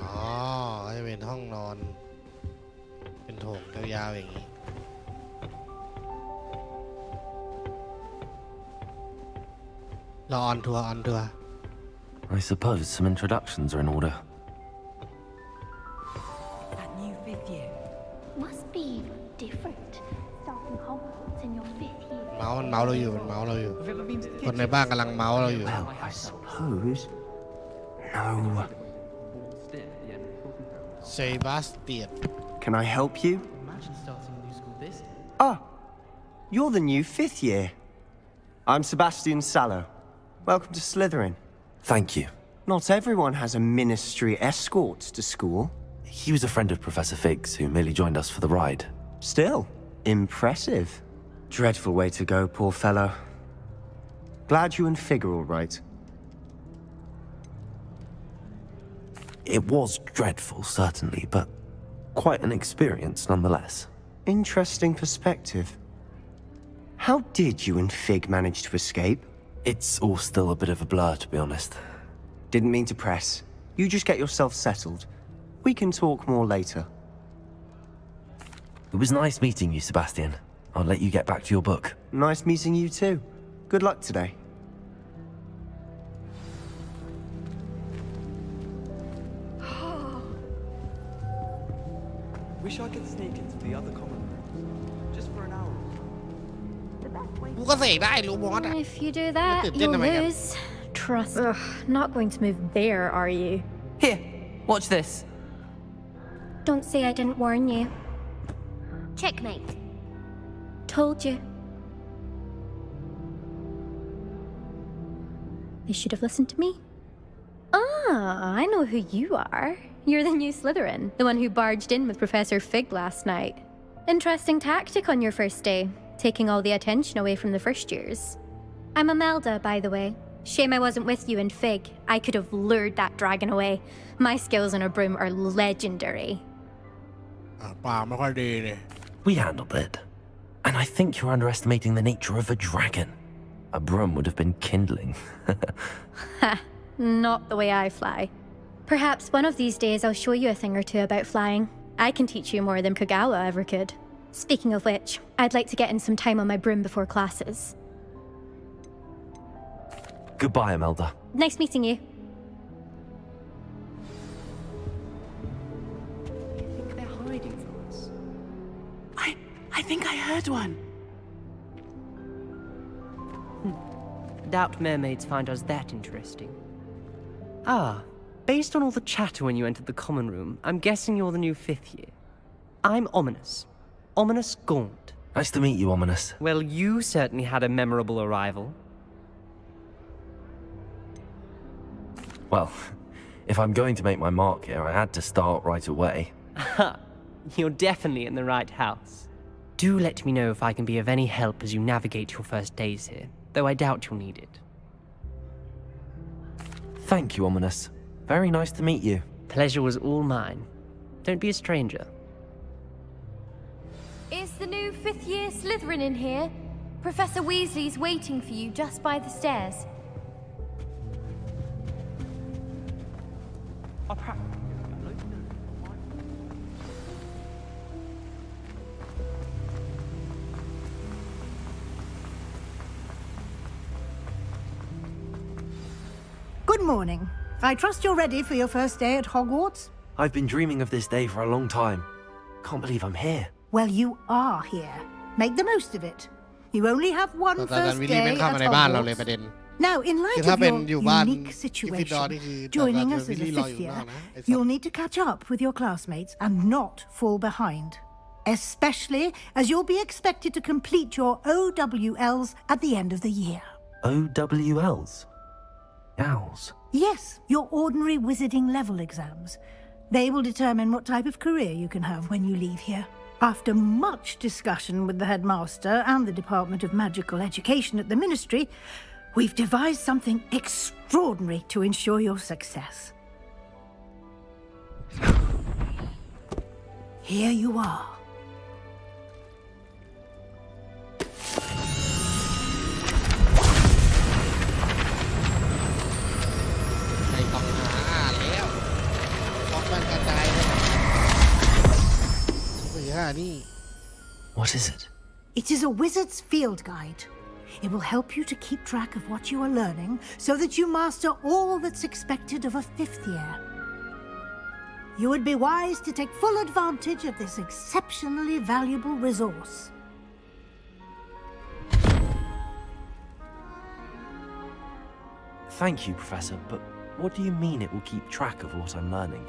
อ๋อจะเป็นห้องนอนเป็นโถงยาวๆอย่างนี้รอออนทัวร์I suppose some introductions are in order. That new fifth year must be different. Starting Hogwarts in your fifth year. เมาส์เราอยู่คนในบ้านกำลังเมาส์เราอยู่ Well, I suppose. No เซบาสเตียน Can I help you? Ah, you're the new 5th year. I'm Sebastian Sallow. Welcome to Slytherin. Thank you. Not everyone has a ministry escort to school. He was a friend of Professor Fig's who merely joined us for the ride. Still, impressive. Dreadful way to go, poor fellow. Glad you and Fig are all right. It was dreadful, certainly, but quite an experience nonetheless. Interesting perspective. How did you and Fig manage to escape? It's all still a bit of a blur, to be honest. Didn't mean to press. You just get yourself settled. We can talk more later. It was nice meeting you, Sebastian. I'll let you get back to your book. Nice meeting you too. Good luck today. Wish I could sneak into the other common room. Just for an hour. กูก็เสกได้รู้มอสอ่ะ If you do that, you'll lose. Trust. Ugh, not going to move there, are you? Here, watch this. Don't say I didn't warn you. Checkmate. Told you. You should have listened to me. Ah, I know who you are. You're the new Slytherin, the one who barged in with Professor Fig last night. Interesting tactic on your first day, taking all the attention away from the first years. I'm Imelda, by the way. Shame I wasn't with you in Fig. I could have lured that dragon away. My skills on a broom are legendary. ป่าไม่ค่อยดีเลย We handled it. And I think you're underestimating the nature of a dragon. A broom would have been kindling. Ha, not the way I fly. Perhaps one of these days I'll show you a thing or two about flying. I can teach you more than Kagawa ever could. Speaking of which, I'd like to get in some time on my broom before classes. Goodbye, Imelda. Nice meeting you. I think they're hiding from us. I think I heard one. Doubt mermaids find us that interesting. Ah, based on all the chatter when you entered the common room, I'm guessing you're the new 5th year. I'm Ominous. Ominous Gaunt. Nice to meet you, Ominous. Well, you certainly had a memorable arrival. Well, if I'm going to make my mark here, I had to start right away. Ha! You're definitely in the right house. Do let me know if I can be of any help as you navigate your first days here, though I doubt you'll need it. Thank you, Ominous. Very nice to meet you. Pleasure was all mine. Don't be a stranger. Is the new 5th year Slytherin in here? Professor Weasley's waiting for you just by the stairs. Good morning. I trust you're ready for your first day at Hogwarts? I've been dreaming of this day for a long time. Can't believe I'm here. Well, you are here. Make the most of it. You only have one ตอนนั้น first วิลลี่ไม่ day เข้า at มาในบ้านเราเลย Hogwarts. ประเด็น Now, in คือ light ถ้า of เป็น your อยู่บ้าน unique ที่ฟิดดอร์ situation, นี่คือ joining us วิ as ล a ลี่รออยู่ 5th นอก year, นะไอ้สัส you'll need to catch up with your classmates and not fall behind. Especially as you'll be expected to complete your OWLs at the end of the year. OWLs? Owls? Yes, your ordinary wizarding level exams. They will determine what type of career you can have when you leave here. After much discussion with the headmaster and the Department of Magical Education at the Ministry, we've devised something extraordinary to ensure your success. Here you are. ไม่ต้องหาอ่านแล้วบล็อกมันกระจายเลยนี่ What is it? It is a wizard's field guide. It will help you to keep track of what you are learning so that you master all that's expected of a 5th year. You would be wise to take full advantage of this exceptionally valuable resource. Thank you, Professor, but what do you mean it will keep track of what I'm learning?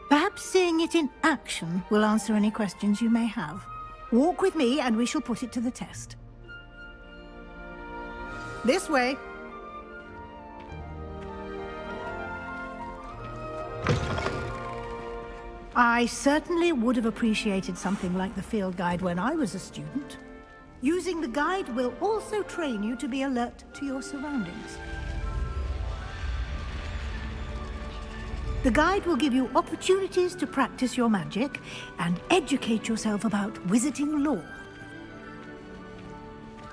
Perhaps seeing it in action will answer any questions you may have. Walk with me and we shall put it to the test. This way. I certainly would have appreciated something like the field guide when I was a student. Using the guide will also train you to be alert to your surroundings. The guide will give you opportunities to practice your magic and educate yourself about wizarding lore.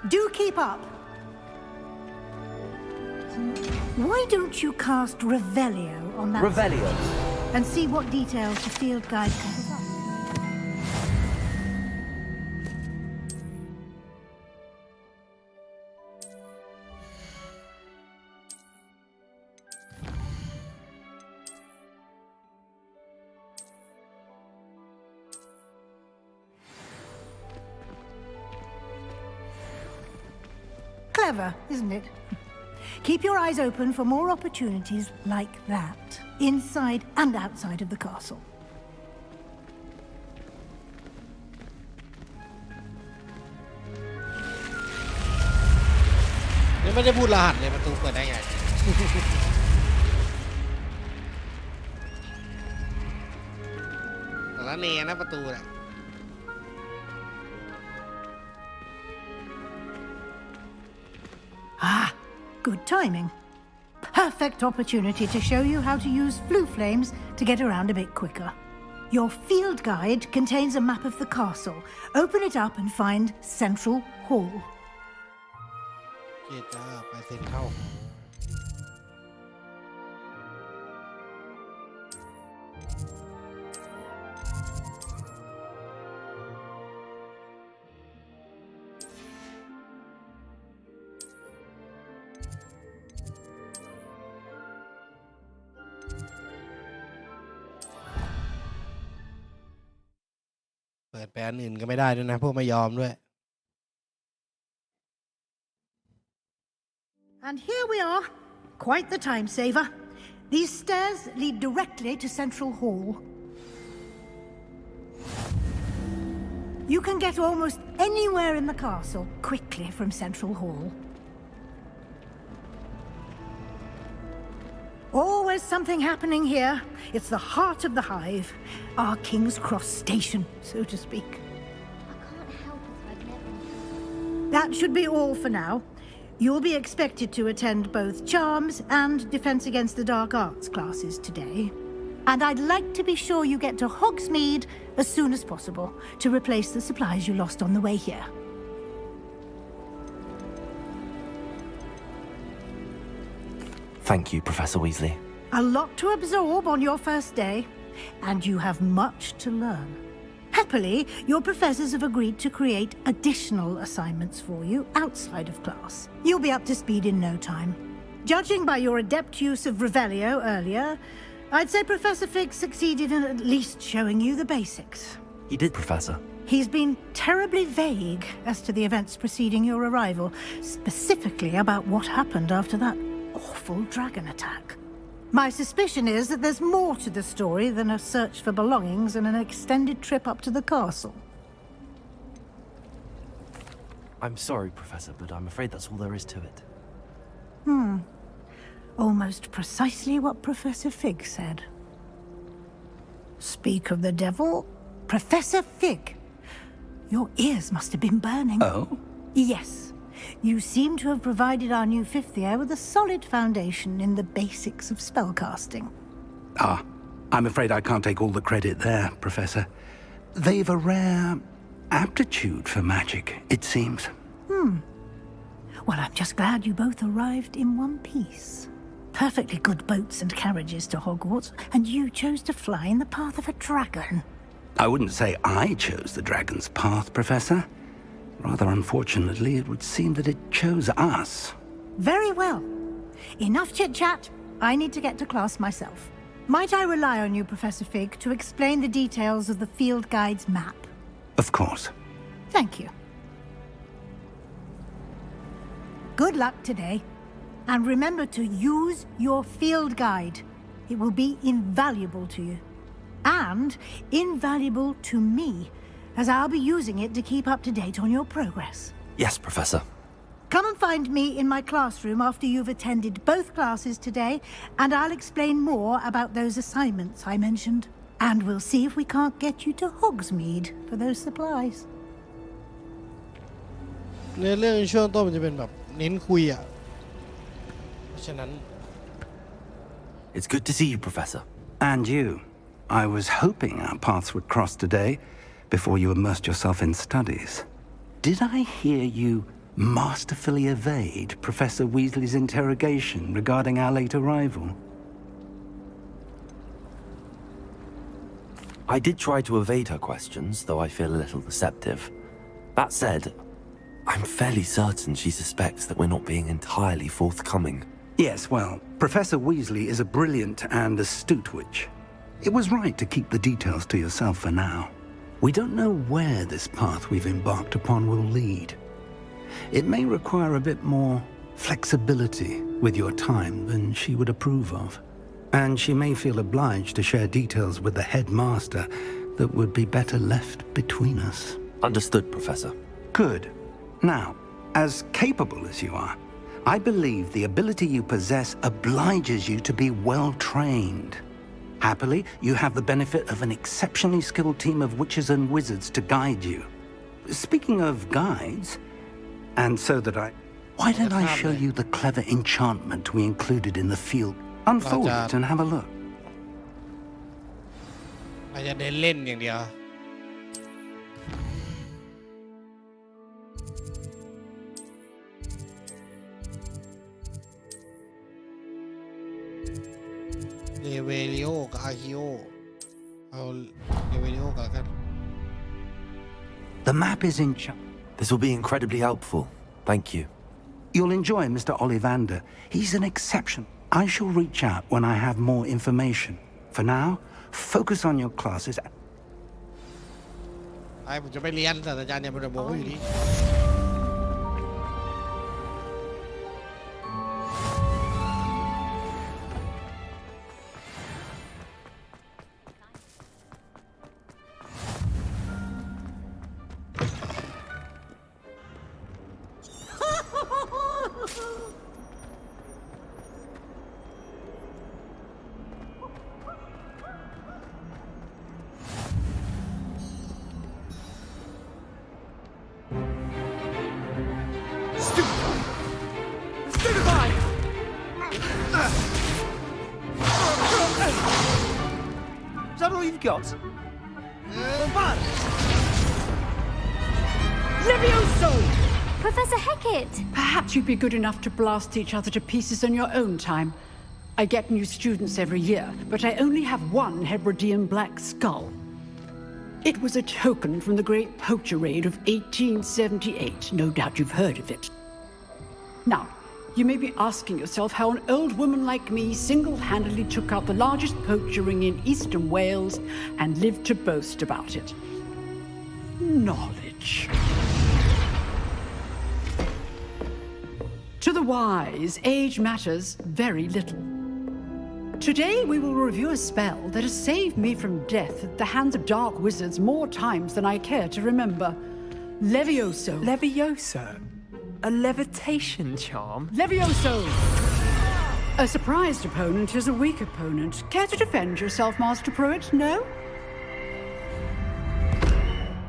Do keep up. Why don't you cast Revelio on that Revelio. and see what details the field guide covers up? 'Clever, isn't it? Keep your eyes open for more opportunities like that, inside and outside of the castle. ยังไม่ได้พูดรหัสเลยประตูเปิดได้ไง แต่ละเนนะประตูน่ะ Ah, good timing. Perfect opportunity to show you how to use flue flames to get around a bit quicker. Your field guide contains a map of the castle. Open it up and find Central Hall. เกียจ้าไปเซ็นเข้า เปิดไปอันอื่นก็ไม่ได้ด้วยนะพวกไม่ยอมด้วย And here we are. Quite the time saver. These stairs lead directly to Central Hall. You can get almost anywhere in the castle quickly from Central Hall. Always something happening here. It's the heart of the hive. Our King's Cross station, so to speak. That should be all for now. You'll be expected to attend both Charms and Defense Against the Dark Arts classes today. And I'd like to be sure you get to Hogsmeade as soon as possible to replace the supplies you lost on the way here. Thank you, Professor Weasley. A lot to absorb on your first day, and you have much to learn. Happily, your professors have agreed to create additional assignments for you outside of class. You'll be up to speed in no time. Judging by your adept use of Revelio earlier, I'd say Professor Fig succeeded in at least showing you the basics. He did, Professor. He's been terribly vague as to the events preceding your arrival, specifically about what happened after that awful dragon attack. My suspicion is that there's more to the story than a search for belongings and an extended trip up to the castle. I'm sorry, Professor, but I'm afraid that's all there is to it. Almost precisely what Professor Fig said. Speak of the devil, Professor Fig. Your ears must have been burning. Oh? Yes. You seem to have provided our new fifth year with a solid foundation in the basics of spellcasting. Ah, I'm afraid I can't take all the credit there, Professor. They've a rare aptitude for magic, it seems. Well, I'm just glad you both arrived in one piece. Perfectly good boats and carriages to Hogwarts, and you chose to fly in the path of a dragon. I wouldn't say I chose the dragon's path, Professor. Rather unfortunately, it would seem that it chose us. Very well. Enough chit-chat. I need to get to class myself. Might I rely on you, Professor Fig, to explain the details of the field guide's map? Of course. Thank you. Good luck today. And remember to use your field guide. It will be invaluable to you. and invaluable to me, as I'll be using it to keep up to date on your progress. Yes, Professor. Come and find me in my classroom after you've attended both classes today, and I'll explain more about those assignments I mentioned. And we'll see if we can't get you to Hogsmeade for those supplies. เรื่องช่วงต้นมันจะเป็นแบบเน้นคุยอ่ะเพราะฉะนั้น It's good to see you, Professor. And you. I was hoping our paths would cross today before you immersed yourself in studies. Did I hear you masterfully evade Professor Weasley's interrogation regarding our late arrival? I did try to evade her questions, though I feel a little deceptive. That said, I'm fairly certain she suspects that we're not being entirely forthcoming. Yes, well, Professor Weasley is a brilliant and astute witch. It was right to keep the details to yourself for now. We don't know where this path we've embarked upon will lead. It may require a bit more flexibility with your time than she would approve of. And she may feel obliged to share details with the headmaster that would be better left between us. Understood, Professor. Good. Now, as capable as you are, I believe the ability you possess obliges you to be well trained. Happily, you have the benefit of an exceptionally skilled team of witches and wizards to guide you. Speaking of guides, and so that why don't I show you the clever enchantment we included in the field? Unfold it and have a look. อาจจะเดินเล่นอย่างเดียวเลเวลิโอกับอาคิโอเอาเลเวลิโอกันแล้วกัน The map is in This will be incredibly helpful. Thank you. You'll enjoy Mr. Ollivander. He's an exception. I shall reach out when I have more information. For now, focus on your classes. ผมจะไปเรียนแต่อาจารย์ยังไม่ได้บอกว่าอยู่นี่ Is that all you've got? Levioso! Professor Hecat! Perhaps you'd be good enough to blast each other to pieces on your own time. I get new students every year, but I only have one Hebridean black skull. It was a token from the Great Poacher Raid of 1878. No doubt you've heard of it. Now, you may be asking yourself how an old woman like me single-handedly took out the largest poacher ring in eastern Wales and lived to boast about it. Knowledge. To the wise, age matters very little. Today we will review a spell that has saved me from death at the hands of dark wizards more times than I care to remember. Levioso. Levioso? A levitation charm? Levioso! A surprised opponent is a weak opponent. Care to defend yourself, Master Pruitt? No?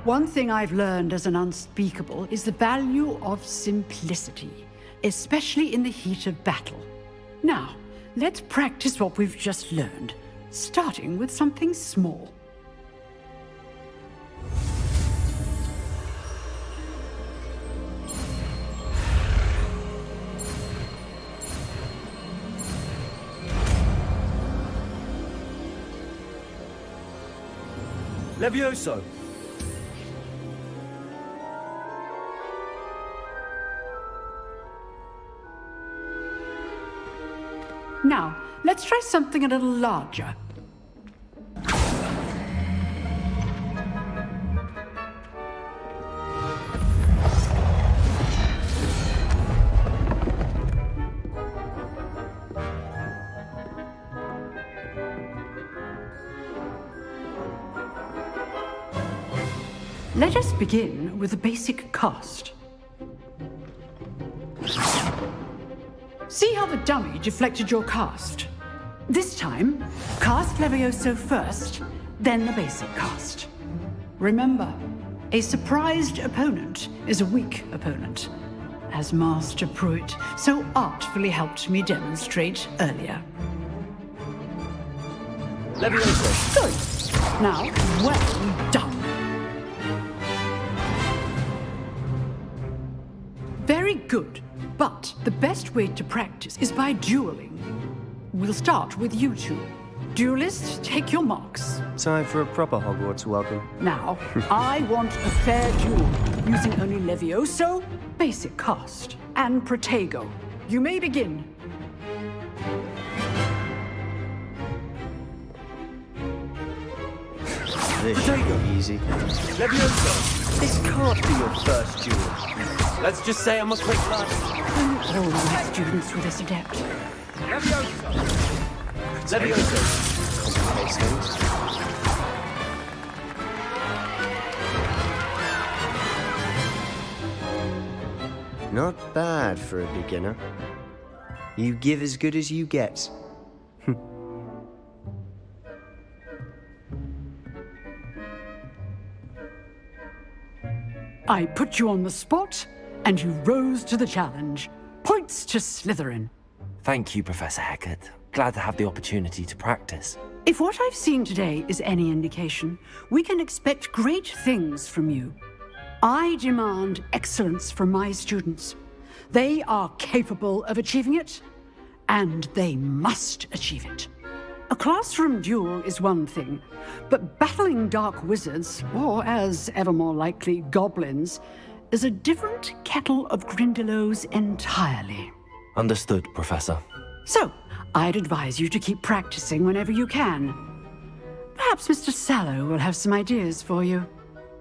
One thing I've learned as an unspeakable is the value of simplicity, especially in the heat of battle. Now, let's practice what we've just learned, starting with something small. Levioso! Now, let's try something a little larger. Let us begin with the basic cast. See how the dummy deflected your cast? This time, cast Levioso first, then the basic cast. Remember, a surprised opponent is a weak opponent, as Master Pruitt so artfully helped me demonstrate earlier. Levioso. Good. Now, well done. Very good, but the best way to practice is by dueling. We'll start with you two. Duelists, take your marks. Time for a proper Hogwarts welcome. Now, I want a fair duel, using only Levioso, basic cast, and Protego. You may begin. This should be easy. Levioso. This can't be your first duel. Let's just say I'm a quick lad. All my students were this adept. Levioso. Levioso. Complicates things. Not bad for a beginner. You give as good as you get. I put you on the spot, and you rose to the challenge. Points to Slytherin. Thank you, Professor Hecat. Glad to have the opportunity to practice. If what I've seen today is any indication, we can expect great things from you. I demand excellence from my students. They are capable of achieving it, and they must achieve it. A classroom duel is one thing, but battling dark wizards, or as ever more likely, goblins, is a different kettle of Grindylows entirely. Understood, Professor. So, I'd advise you to keep practicing whenever you can. Perhaps Mr. Sallow will have some ideas for you.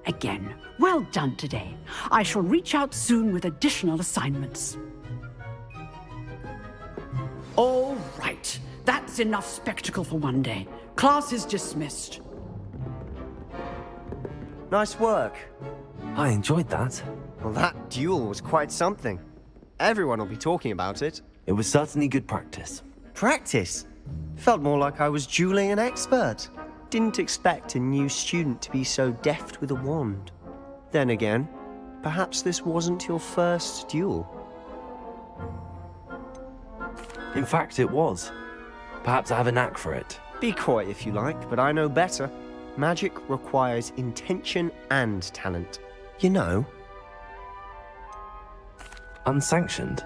Again, well done today. I shall reach out soon with additional assignments. All right. That's enough spectacle for one day. Class is dismissed. Nice work. I enjoyed that. Well, that duel was quite something. Everyone will be talking about it. It was certainly good practice. Practice? Felt more like I was dueling an expert. Didn't expect a new student to be so deft with a wand. Then again, perhaps this wasn't your first duel. In fact, it was. Perhaps I have a knack for it. Be coy if you like, but I know better. Magic requires intention and talent. You know? Unsanctioned?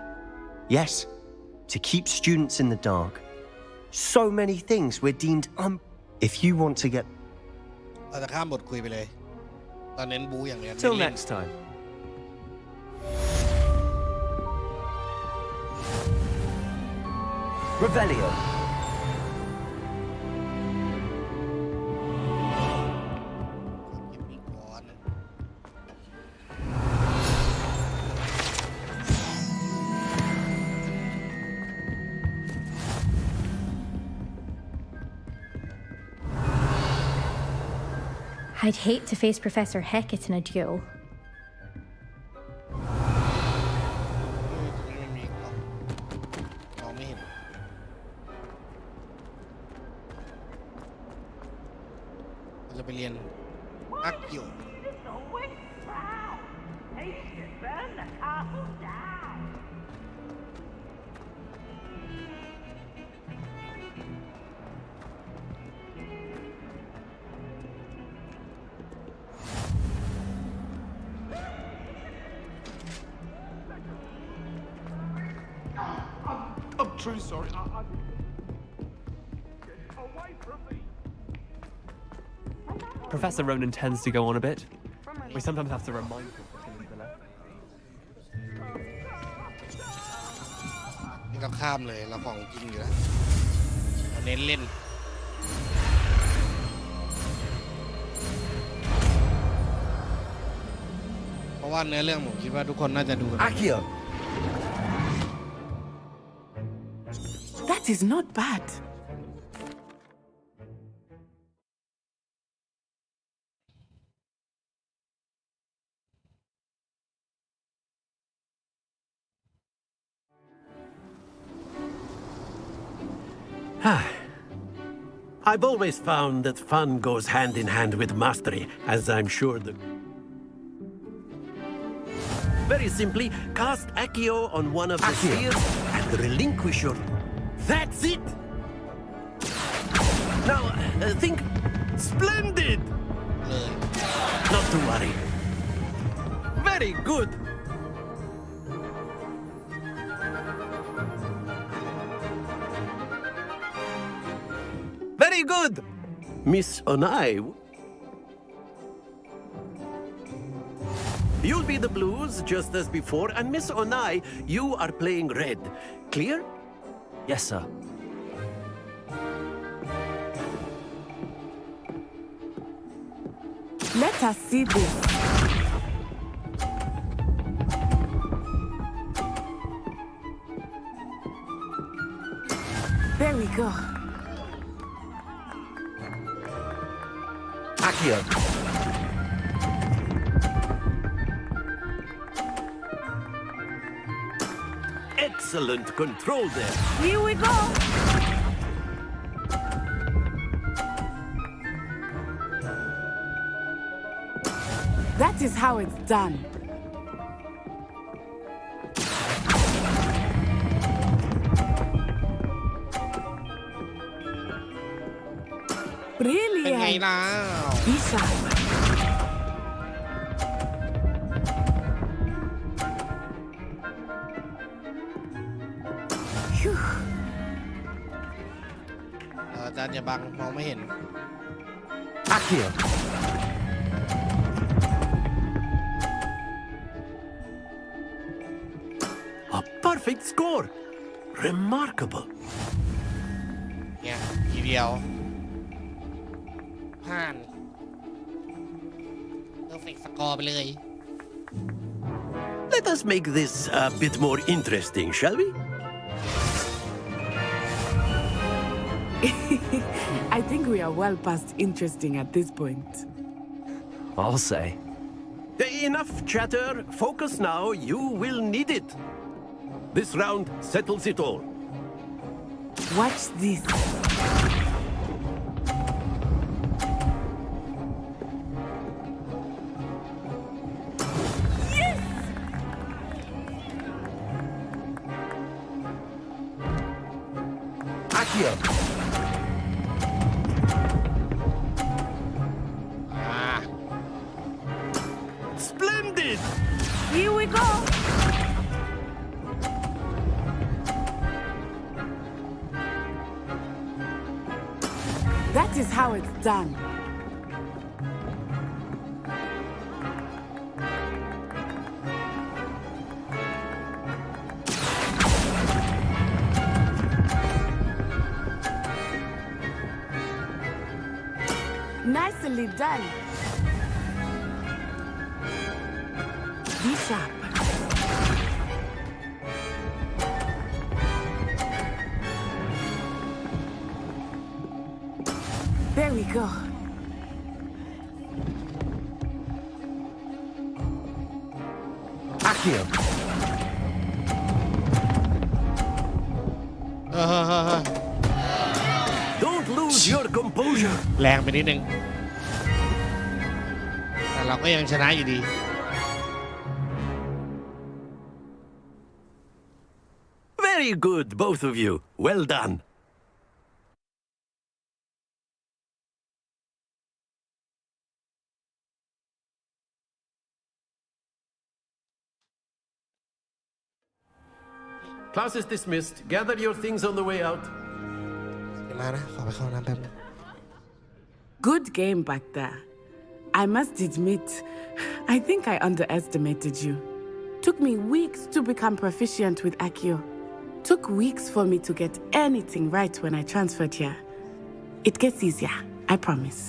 Yes. To keep students in the dark. So many things we're deemed If you want to get... เราจะข้ามบทคุยไปเลยตอนเน้นบู๊อย่างเดียว Till next time. Revelio. I'd hate to face Professor Hecat in a duel. ไม่มีกล่องมองไม่เห็นเราจะไปเรียนอักโย I'm truly sorry. Get away from me! Professor Ronan tends to go on a bit. We sometimes have to remind him to the left. นี่เราข้ามเลยเราของจริงอยู่แล้วเราเน้นเล่นเพราะว่าเนื้อเรื่องผมคิดว่าทุกคนน่าจะดูกัน Accio! That is not bad. I've always found that fun goes hand in hand with mastery, as I'm sure the... Very simply, cast Accio on one of the spheres and relinquish your... That's it! Now, think... Splendid! Not to worry. Very good! Very good! Miss Onai. You'll be the blues just as before, and Miss Onai, you are playing red. Clear? Yes, sir. Let us see this. There we go. Accio. Excellent control there. Here we go. That is how it's done. Brilliant. เป็นไงล่ะ Bishop. Phew. อาจารย์อย่าบังมองไม่เห็น Accio. A perfect score. Remarkable. เนี่ยทีเดียวผ่านเพอร์เฟกต์สกอร์ไปเลย Let us make this a bit more interesting, shall we? I think we are well past interesting at this point. I'll say. Enough chatter. Focus now. You will need it. This round settles it all. Watch this. Accio. อ่า Splendid! Here we go. That is how it's done. Nicely done. Bishop. There we go. Accio. เฮ้ย Don't lose your composure. แรงไปนิดนึง แต่เราก็ยังชนะอยู่ดี Very good, both of you. Well done. Class is dismissed. Gather your things on the way out. เดี๋ยวมานะ ขอไปเข้าน้ำแป๊บนึง Good game back there. I must admit, I think I underestimated you. Took me weeks to become proficient with Accio. Took weeks for me to get anything right when I transferred here. It gets easier, I promise.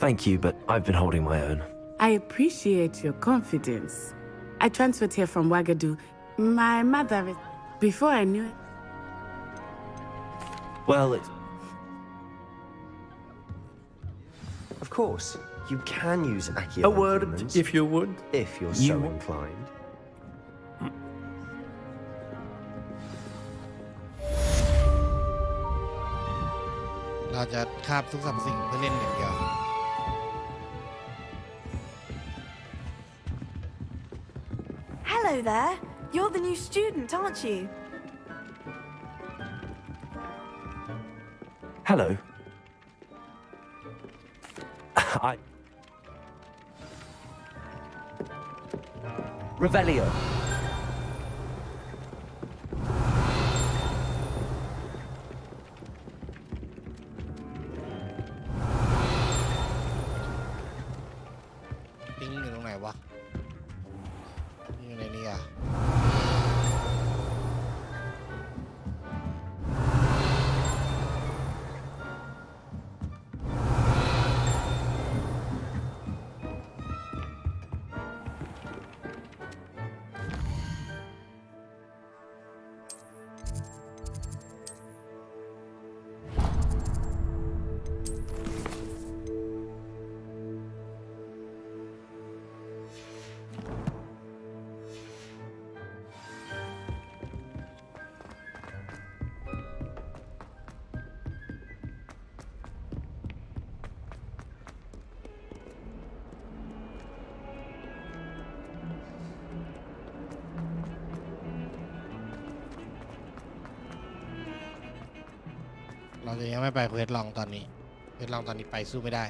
Thank you, but I've been holding my own. I appreciate your confidence. I transferred here from Wagadu. My mother, before I knew it. Well, it's... Of course, you can use Accio. A word, if you would. If you're so inclined. เราจะคาบทุกสรรพสิ่งเพื่อเล่นอย่างเดียว Hello there. You're the new student, aren't you? Hello. Revelio. Ping อยู่ตรงไหนวะอยู่ในนี้อ่ะ เราจะยังไม่ไปเควสลองตอนนี้เควสลองตอนนี้ไปสู้ไม่ได้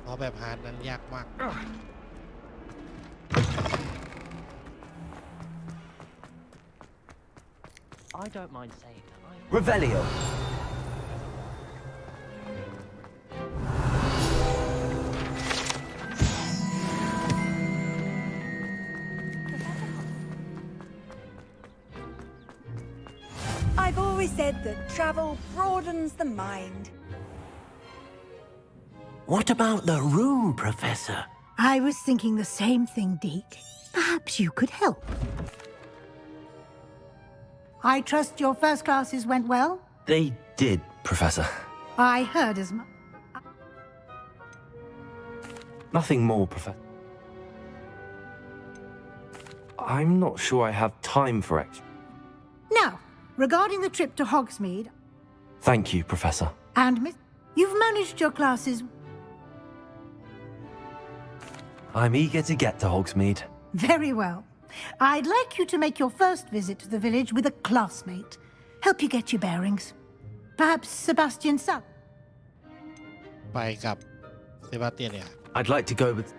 เพราะแบบฮาร์ดนั้นยากมาก I don't mind saying that. Revelio. I've always said that travel broadens the mind. What about the room, Professor? I was thinking the same thing, Deke. Perhaps you could help. I trust your first classes went well? They did, Professor. I heard as much. Nothing more, Professor. I'm not sure I have time for extra. Now, regarding the trip to Hogsmeade... Thank you, Professor. And Miss... You've managed your classes... I'm eager to get to Hogsmeade. Very well. I'd like you to make your first visit to the village with a classmate. Help you get your bearings. Perhaps Sebastian's son. ไปกับเซบาสเตียนเนี่ย I'd like to go with...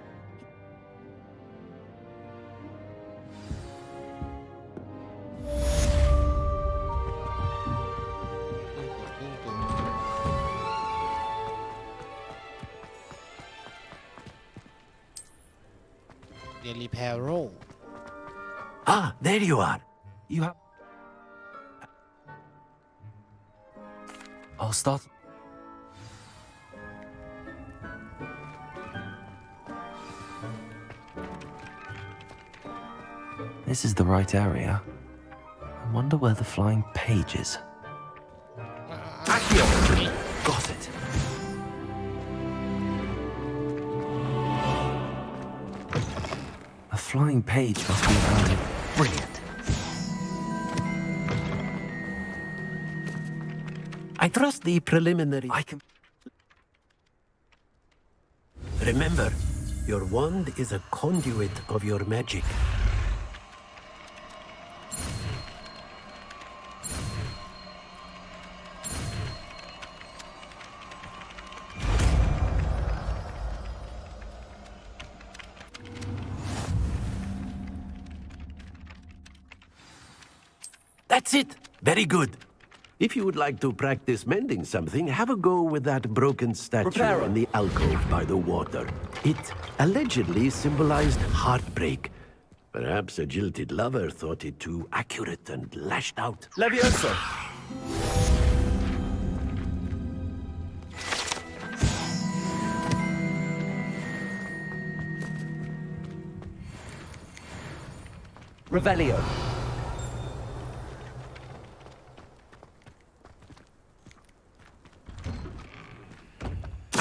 Daily Payroll. Ah, there you are. You have... I'll start... This is the right area. I wonder where the flying page is. Accio! Got it. A flying page must be around here. Brilliant. I trust the preliminary... I can... Remember, your wand is a conduit of your magic. That's it! Very good. If you would like to practice mending something, have a go with that broken statue in the alcove by the water. It allegedly symbolized heartbreak. Perhaps a jilted lover thought it too accurate and lashed out. Levioso! Revelio.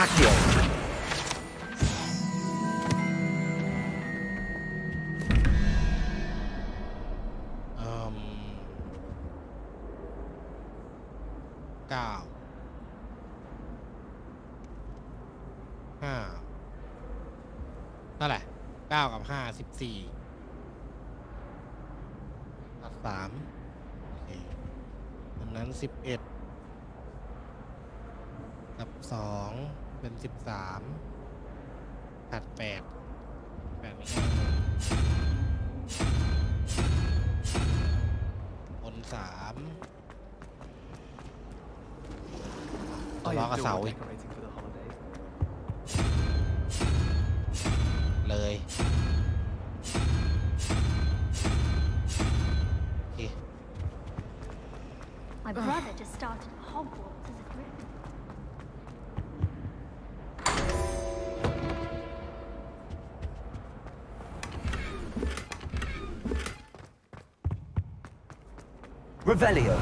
Accio. 9 5เท่าไหร่9กับ5 14ตัด3โอเคดังนั้น11กับ2เป็น13ตัด8ไม่ใช่บน3ทะเลาะกับเสาอีกเลย My brother just started Hogwarts as a Gryffindor. Revelio.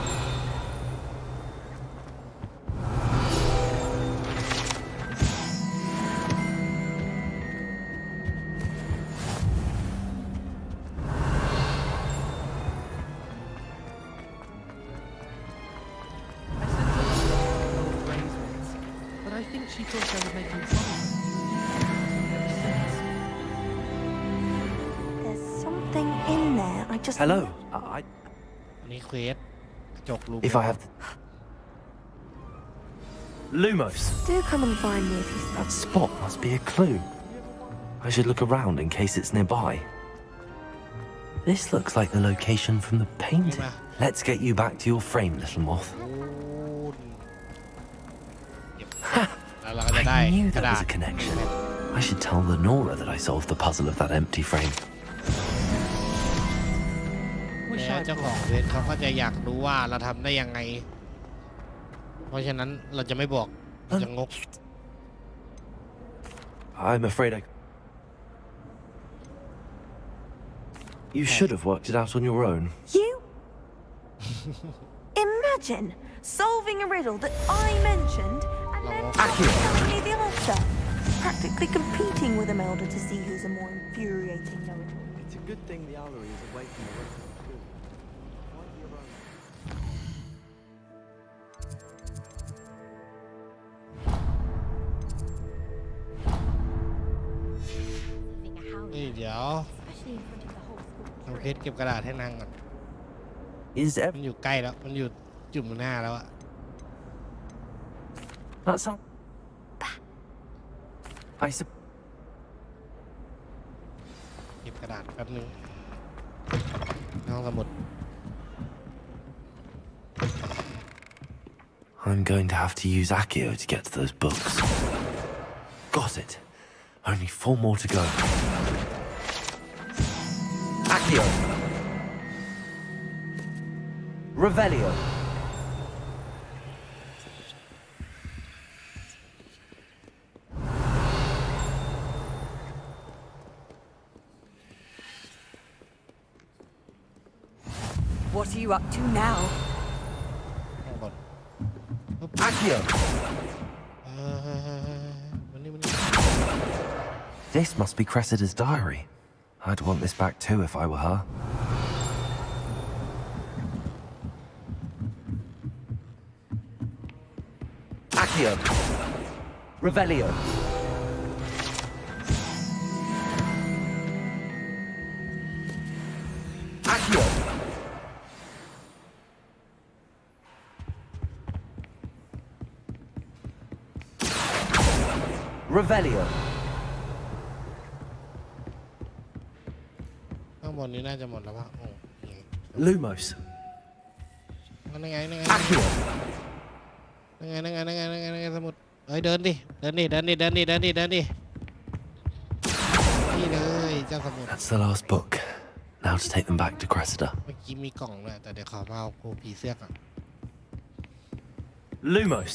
But I think she thought I was making fun of her. There's something in there. I just. Hello. อันนี้เควสกระจกรู If I have Lumos. Do come and find me if you. That spot must be a clue. I should look around in case it's nearby. This looks like the location from the painting. Let's get you back to your frame, little moth. แล้วเราก็จะได้ I knew กระ there ดา was ษ a connection. I should tell Lenora that I solved the puzzle of that empty frame. แล้วเจ้าของเวทเขาก็จะอยากรู้ว่าเราทำได้ยังไง เพราะฉะนั้นเราจะไม่บอกจะงก I'm afraid You should have worked it out on your own. You? Imagine solving a riddle that I mentioned and then telling me the answer. Practically competing with Imelda to see who's a more infuriating know-it-all. It's a good thing the owlery is away from the rest of the school. Find your own. Ê, เดี๋ยวทำเคสเก็บกระดาษให้นางก่อน มันอยู่ใกล้แล้ว มันอยู่จุ่มหน้าแล้วอะ That's all. I sup. เก็บกระดาษแป๊บนึงห้องสมุด I'm going to have to use Accio to get to those books. Got it. Only 4 more to go. Accio. Revelio. What are you up to now? ห้องบน Accio. มันนี่ This must be Cressida's diary. I'd want this back too if I were her. Accio. Revelio. Accio. Revelio. ข้างบนนี้น่าจะหมดแล้วป่ะโอ้ Lumos. นั่นไงนั่นไง Accio. นั่นไงสมุดเฮ้ยเดินดิเดินดินี่เลยเจ้าสมุด That's the last book. Now to take them back to Cressida. เมื่อกี้มีกล่องด้วยแต่เดี๋ยวขอมาเอากูผีเสื้อก่อน Lumos.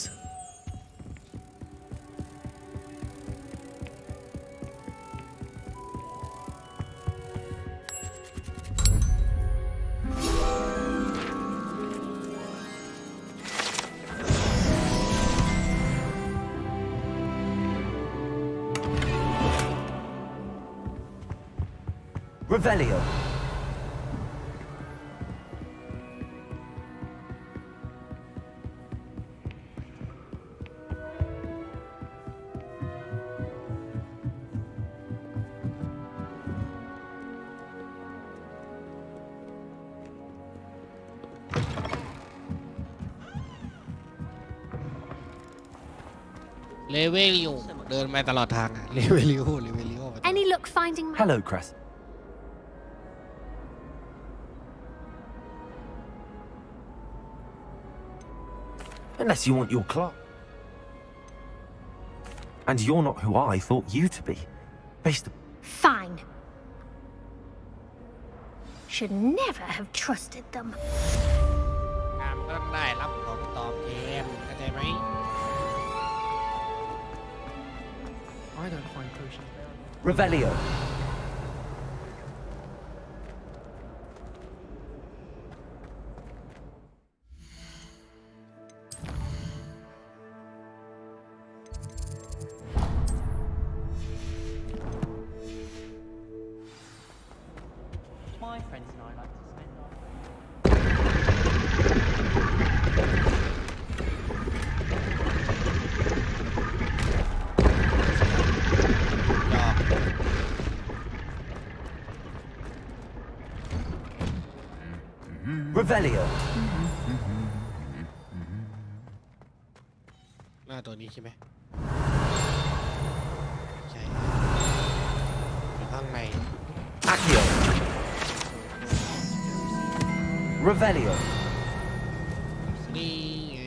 Revelio. Revelio เดินมาตลอดทาง Revelio Any luck finding my... Hello, Cress. Unless you want your clock. And you're not who I thought you to be. Based on... Fine. Should never have trusted them. งานก็ต้องได้รับของตอบแทนเข้าใจไหม I don't find potions. Revelio. My friends and I like to spend our... Revelio. หน้าตัวนี้ใช่ไหมใช่อยู่ข้างใน Accio. Revelio. นี่ไง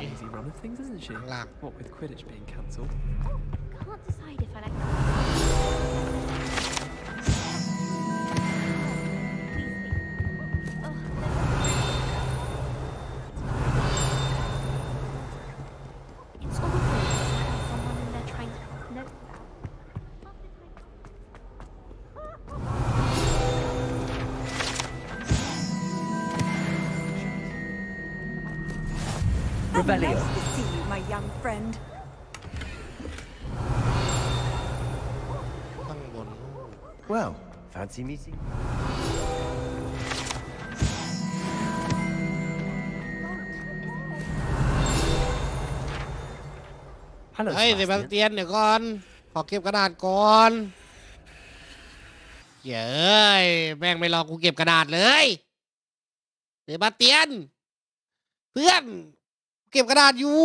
Easy run of things, isn't she? What with Quidditch being cancelled. Can't decide if I like... It's awful. Someone in there trying to note that. Revelio. Nice to see you, my young friend. ข้างบน Well, fancy meeting. Hello, เฮ้ยเซบาส Sebastian. เตียนเดี๋ยวก่อน ขอเก็บกระดาษก่อนเย้ยแม่งไม่รอกูเก็บกระดาษเลยเซบาสเตียน เพื่อนเก็บกระดาษอยู่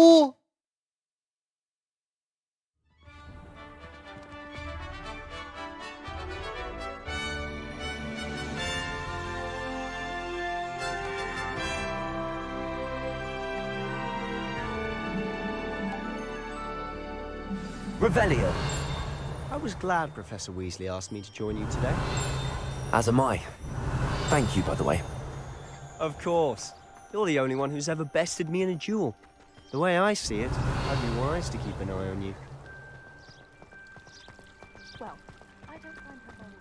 Revelio. I was glad Professor Weasley asked me to join you today. As am I. Thank you, by the way. Of course. You're the only one who's ever bested me in a duel. The way I see it, I'd be wise to keep an eye on you. Well, I don't find her very...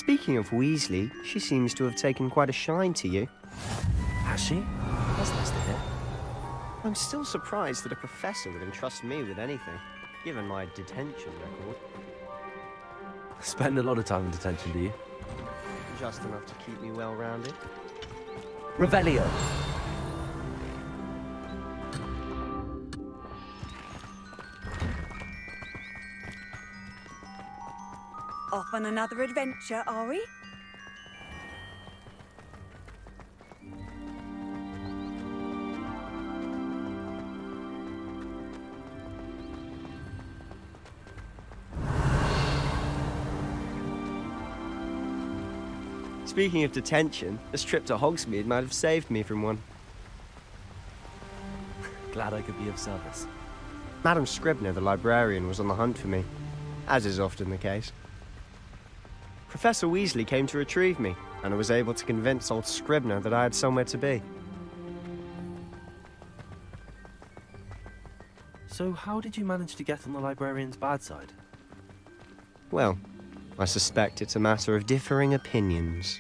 Speaking of Weasley, she seems to have taken quite a shine to you. Has she? That's nice to hear. I'm still surprised that a professor would entrust me with anything, given my detention record. Spend a lot of time in detention, do you? Just enough to keep me well-rounded. Revelio. Off on another adventure, are we? Speaking of detention, this trip to Hogsmeade might have saved me from one. Glad I could be of service. Madam Scribner, the librarian, was on the hunt for me, as is often the case. Professor Weasley came to retrieve me, and I was able to convince old Scribner that I had somewhere to be. So how did you manage to get on the librarian's bad side? Well, I suspect it's a matter of differing opinions.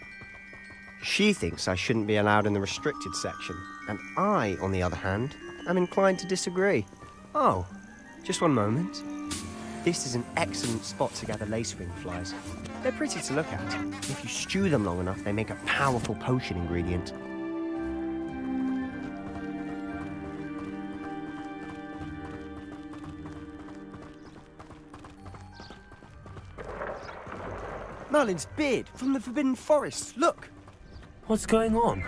She thinks I shouldn't be allowed in the restricted section, and I, on the other hand, I'm inclined to disagree. Oh, just one moment. This is an excellent spot to gather lacewing flies. They're pretty to look at. If you stew them long enough, they make a powerful potion ingredient. Merlin's beard from the Forbidden Forest. Look! What's going on?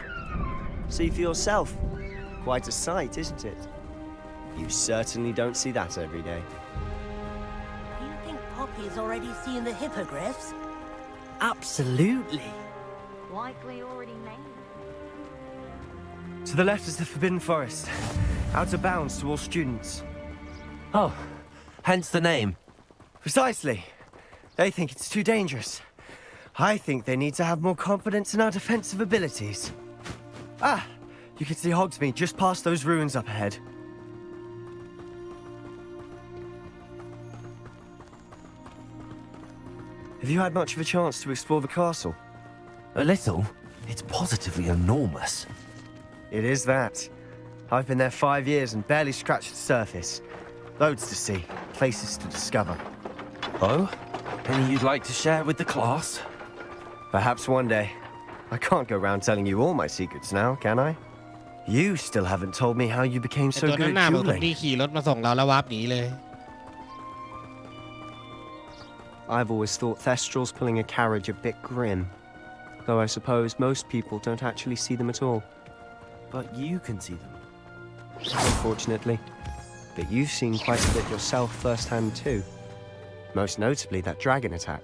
See for yourself. Quite a sight, isn't it? You certainly don't see that every day. Do you think Poppy's already seen the hippogriffs? Absolutely. Likely already named. To the left is the Forbidden Forest. Out of bounds to all students. Oh, hence the name. Precisely. They think it's too dangerous. I think they need to have more confidence in our defensive abilities. Ah, you can see Hogsmeade just past those ruins up ahead. Have you had much of a chance to explore the castle? A little. It's positively enormous. It is that. I've been there 5 years and barely scratched the surface. Loads to see, places to discover. Oh? Any you'd like to share with the class? Perhaps one day. I can't go around telling you all my secrets now, can I? You still haven't told me how you became ไอ้ so ตัวนั้น good หน้า at เหมือนคน dueling. ที่ขี่รถมาส่งเราแล้ววาร์ปหนีเลย I've always thought Thestral's pulling a carriage a bit grim. Though I suppose most people don't actually see them at all. But you can see them. Unfortunately. But you've seen quite a bit yourself firsthand too. Most notably that dragon attack.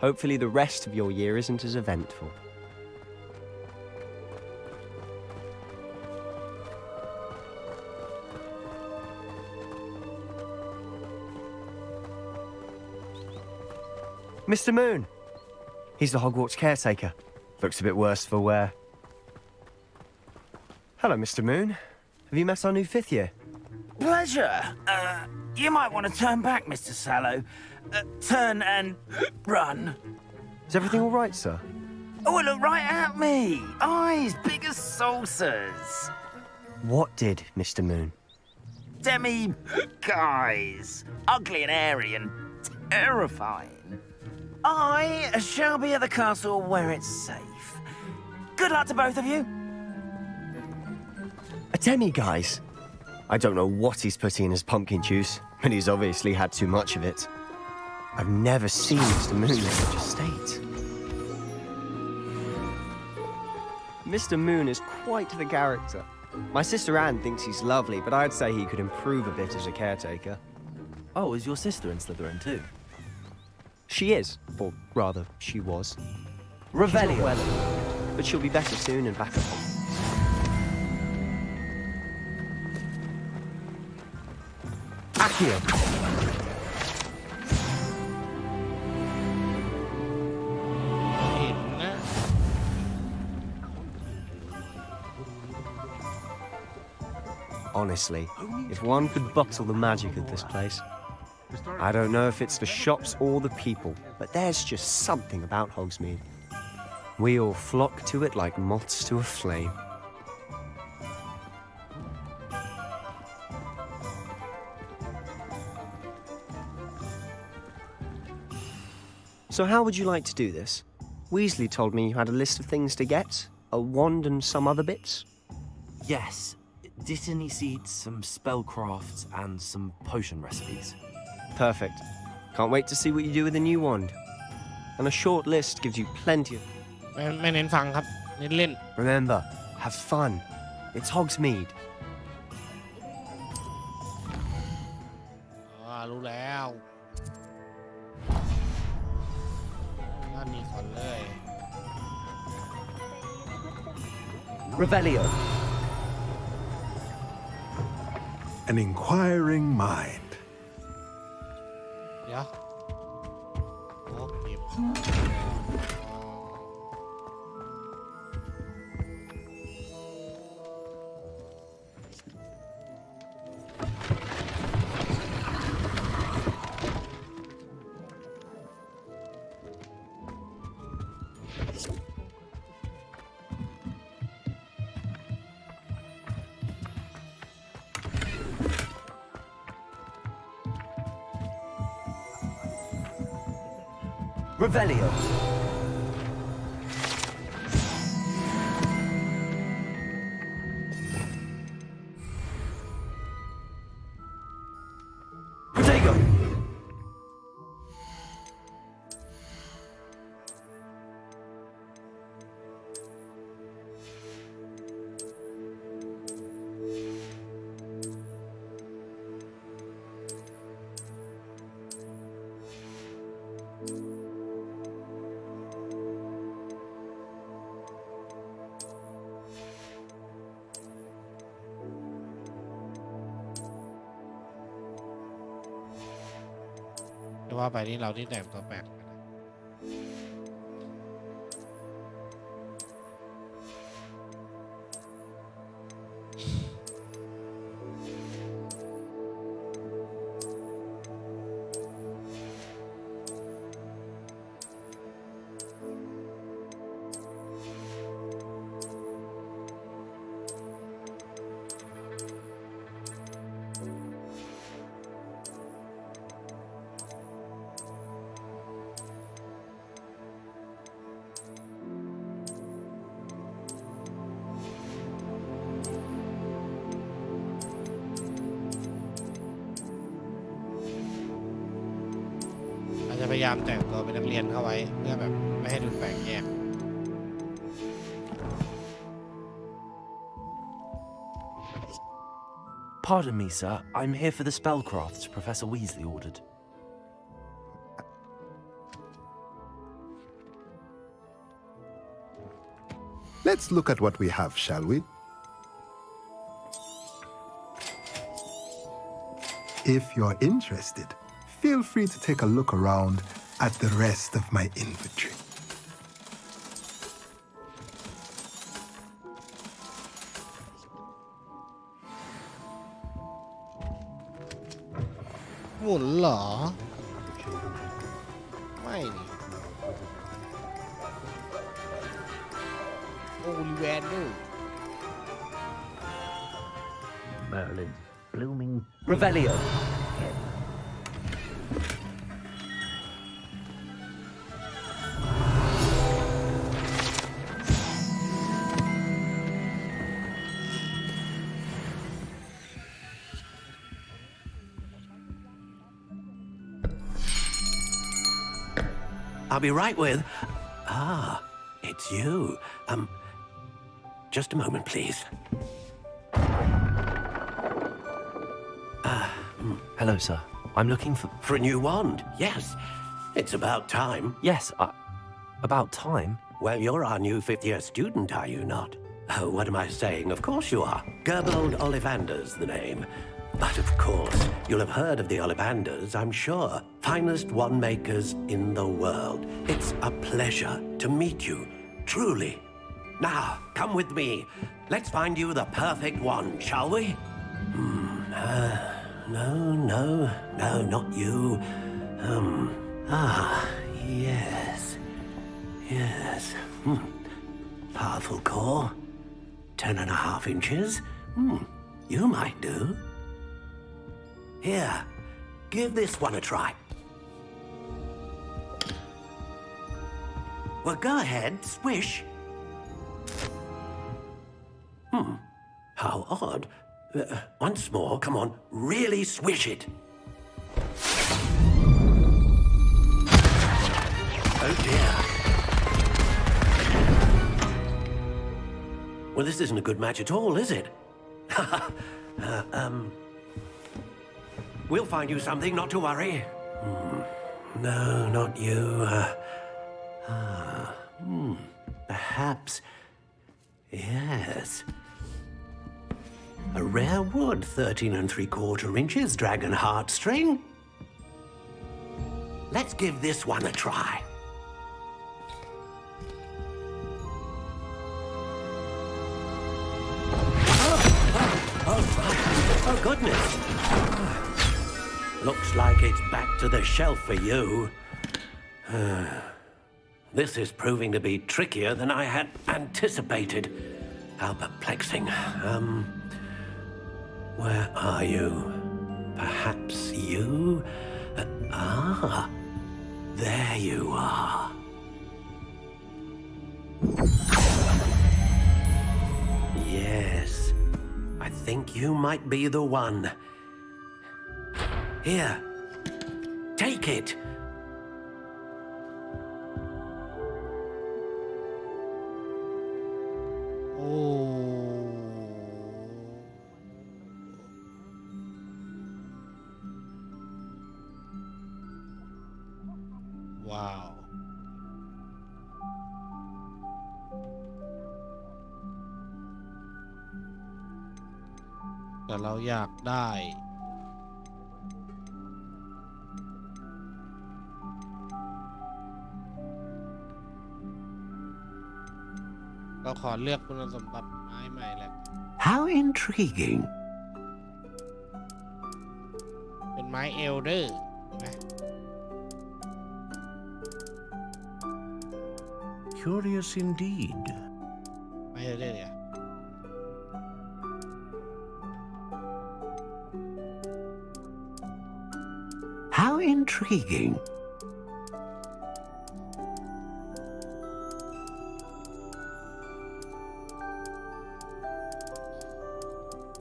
Hopefully the rest of your year isn't as eventful. Mr. Moon! He's the Hogwarts caretaker. Looks a bit worse for wear. Hello, Mr. Moon. Have you met our new 5th year? Pleasure. You might want to turn back, Mr. Sallow. Turn and run. Is everything all right, sir? Oh, look right at me. Eyes big as saucers. What did, Mr. Moon? Guys. Ugly and airy and terrifying. I shall be at the castle where it's safe. Good luck to both of you. A demi-guise? I don't know what he's putting in his pumpkin juice, but he's obviously had too much of it. I've never seen Mr. Moon in such a state. Mr. Moon is quite the character. My sister Anne thinks he's lovely, but I'd say he could improve a bit as a caretaker. Oh, is your sister in Slytherin too? She is, or rather, she was. Revelio. She's not well, but she'll be better soon and back at home. Accio. Honestly, if one could bottle the magic of this place. I don't know if it's the shops or the people, but there's just something about Hogsmeade. We all flock to it like moths to a flame. So how would you like to do this? Weasley told me you had a list of things to get, a wand and some other bits. Yes. Dittany seeds, some spellcrafts, and some potion recipes. Perfect. Can't wait to see what you do with the new wand. And a short list gives you plenty of... ไม่เน้นฟังครับเน้นเล่น Remember, have fun. It's Hogsmeade. รู้แล้วนั่นนี่ก่อนเลย Revelio. An inquiring mind. เดี๋ยวโอ้เก็บ Revelio. Protego. แต่ว่าไปนี่เราที่แต่งตัวแปลกกันนะจะพยายามแต่งตัวเป็นนักเรียนเข้าไว้เพื่อแบบไม่ให้ดูแปลกแยก Pardon me, sir. I'm here for the spellcrafts Professor Weasley ordered. Let's look at what we have, shall we? If you're interested, feel free to take a look around at the rest of my inventory. Merlin, blooming Revelio. I'll be right with... Ah, it's you. Just a moment, please. Hello, sir. I'm looking for... For a new wand, yes. It's about time. Yes, about time? Well, you're our new fifth-year student, are you not? Oh, what am I saying? Of course you are. Gerbold Ollivander's the name. But of course, you'll have heard of the Ollivanders, I'm sure. Finest wand makers in the world. It's a pleasure to meet you, truly. Now, come with me. Let's find you the perfect wand, shall we? No, not you. Yes. Powerful core. 10.5 inches. You might do. Here, give this one a try. Well, go ahead, swish. How odd. Once more, come on, really swish it. Oh dear. Well, this isn't a good match at all, is it? We'll find you something, not to worry. No, not you. Perhaps. Yes. A rare wood, 13 3/4 inches, dragon heartstring. Let's give this one a try. Oh, goodness. Looks like it's back to the shelf for you. This is proving to be trickier than I had anticipated. How perplexing. Where are you? Perhaps you? There you are. Yes, I think you might be the one. Here, take it. Wow. แต่เราอยากได้เราขอเลือกคุณสมบัติไม้ใหม่แล้ว How intriguing. เป็นไม้เอลเดอร์ใช่ไหม Curious indeed. ไม้เอลเดอร์เนี่ย How intriguing.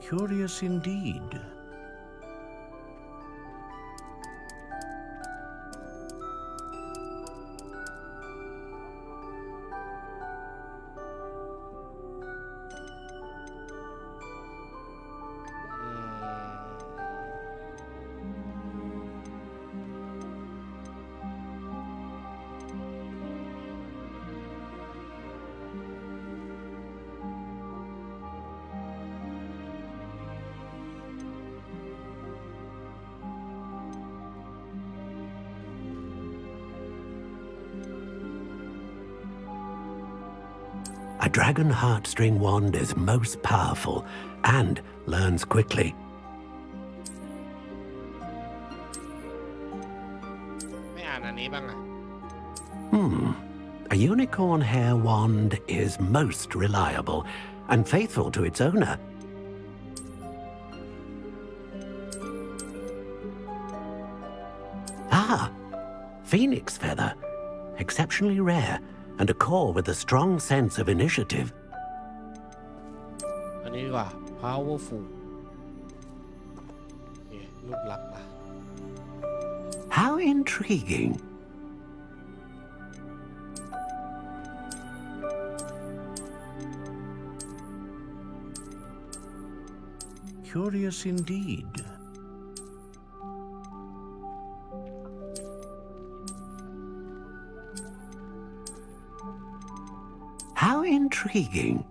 Curious indeed. A dragon heartstring wand is most powerful and learns quickly. ไม่อ่านอันนี้บ้างอ่ะ A unicorn hair wand is most reliable and faithful to its owner. Ah, phoenix feather, exceptionally rare, and a core with a strong sense of initiative. อันนี้ดีกว่า powerful รูปลักษณ์ล่ะ How intriguing. Curious indeed. How intriguing.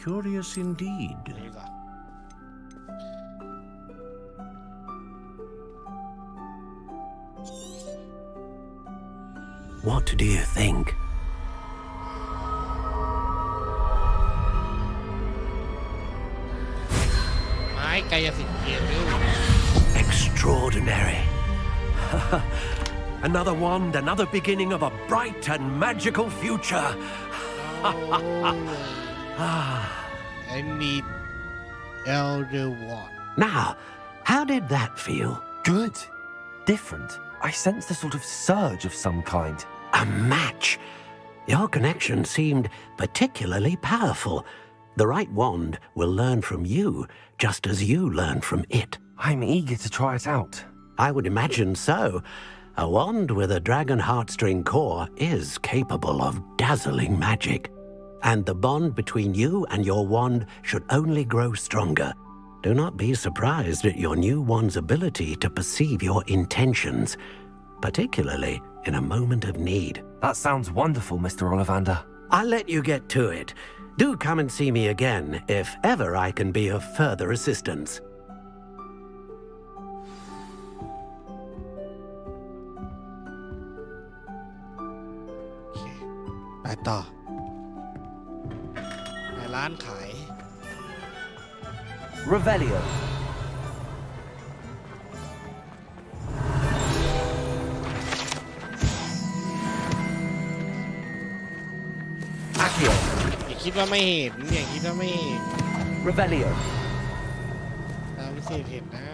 Curious indeed. What do you think? Extraordinary. Another wand, another beginning of a bright and magical future. I need Elder Wand. Now, how did that feel? Good. Different. I sensed a sort of surge of some kind. A match. Your connection seemed particularly powerful. The right wand will learn from you, just as you learn from it. I'm eager to try it out. I would imagine so. A wand with a dragon heartstring core is capable of dazzling magic. And the bond between you and your wand should only grow stronger. Do not be surprised at your new wand's ability to perceive your intentions, particularly in a moment of need. That sounds wonderful, Mr. Ollivander. I'll let you get to it. Do come and see me again if ever I can be of further assistance. ไปต่อไปร้านขาย Revelio. Accio. อีก คิดว่าไม่เห็นอย่าคิดว่าไม่เห็น Revelio. พิเศษเห็นนะ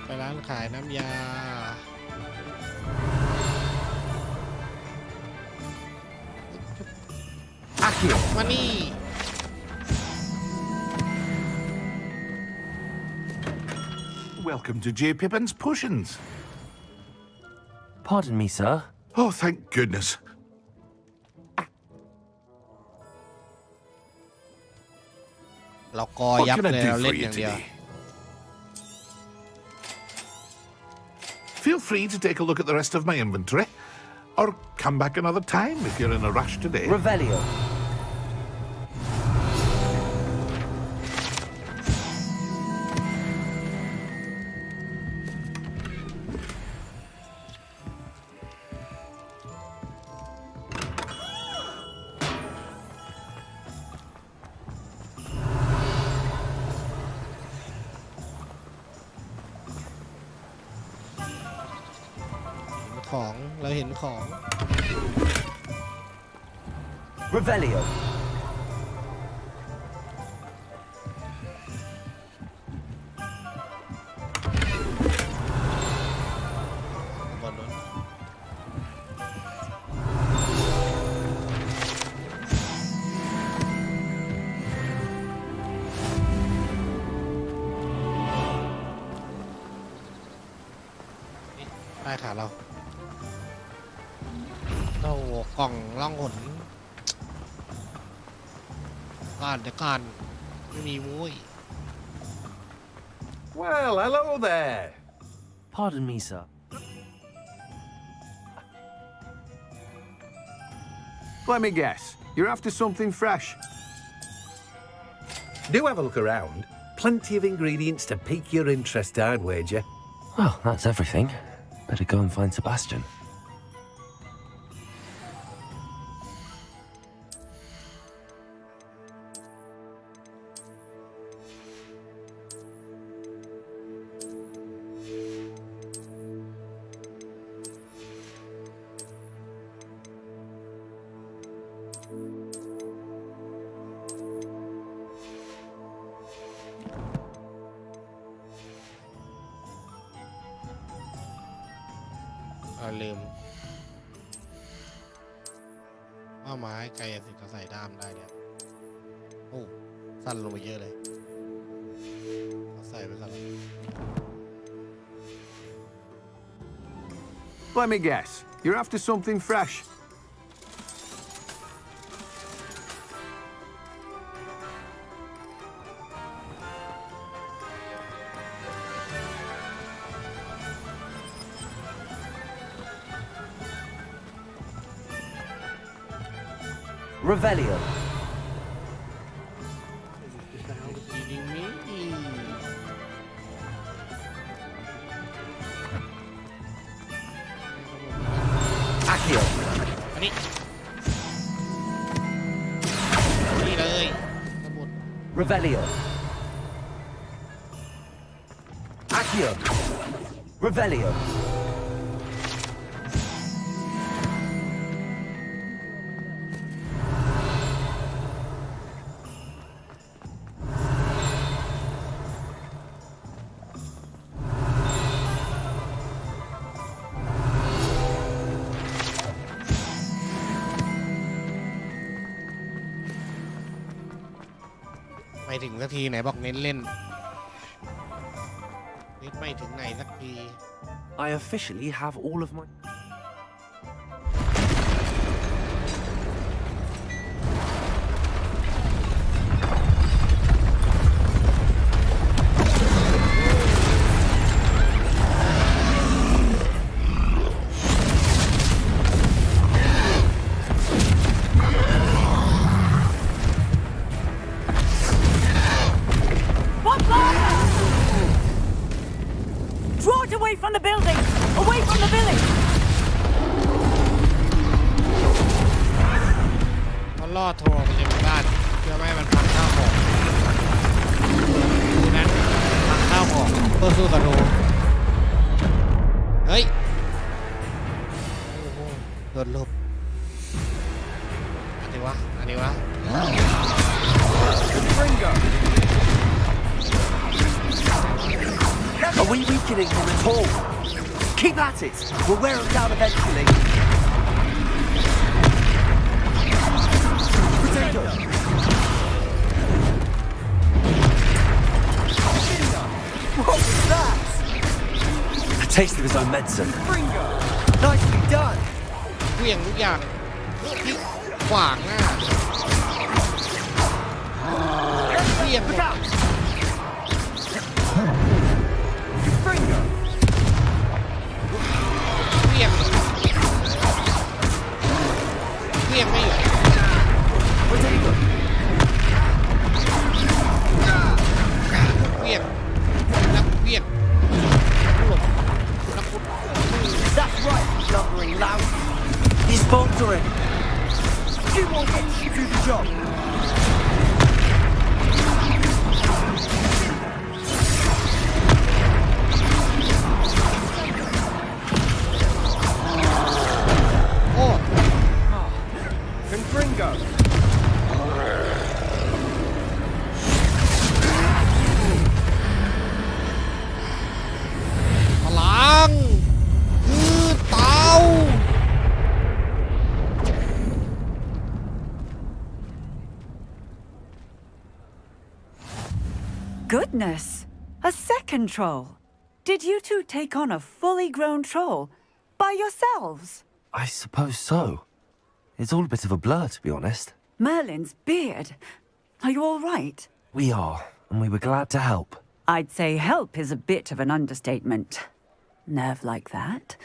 ไปร้านขายน้ำยามานี่ Welcome to J. Pippin's Potions. Pardon me, sir. Oh, thank goodness. เรากอยับเลยเราเล่นอย่างเดียว Feel free to take a look at the rest of my inventory, or come back another time if you're in a rush today. Revelio. ของเราเห็นของ Revelio. บนนั้นใต้ขาเราโอ้กล่องล่องหนก่อนเดี๋ยวก่อนไม่มีมุ้ย Well, hello there. Pardon me, sir. Let me guess. You're after something fresh. Do have a look around. Plenty of ingredients to pique your interest, I'd wager. Well, that's everything. Better go and find Sebastian.ลืมว่าไม้ไกลสิเขาใส่ด้ามได้เนี่ยโอ้สั้นลงไปเยอะเลยเขาใส่ไปกันแล้ว Let me guess. You're after something fresh. Revelio. Accio. อันนี้นี่เลยสมุด Revelio. Accio. Revelio. ไม่ถึงสักทีไหนบอกเน้นเล่นนิดไม่ถึงไหนสักที I officially have all of my... Draw it away from the building! Away from the village! เขาล่อโทรไปยังบ้านเพื่อไม่ให้มันพังข้าวของดูนั้นพังข้าวของเพื่อสู้กับโทรเฮ้ยโอ้โหโดนลบ Are we weakening him at all? Keep at it. We'll wear him down eventually. Potato. What was that? A taste of his own medicine. Bringo. Nicely done. เวี่ยงทุกอย่างที่ขวางหน้าเวี่ยงหมด Bringo. เวี่ยงหมดเวี่ยงไม่หยุด Potato. เวี่ยงนักเวี่ยงหลบนักพุทธ That's right, lumbering loud. He's faltering. Two more hits to do the job. Oh. Can Gringo. พลังคือเตา Goodness! A second troll! Did you two take on a fully grown troll by yourselves? I suppose so. It's all a bit of a blur, to be honest. Merlin's beard. Are you all right? We are, and we were glad to help. I'd say help is a bit of an understatement. Nerve like that.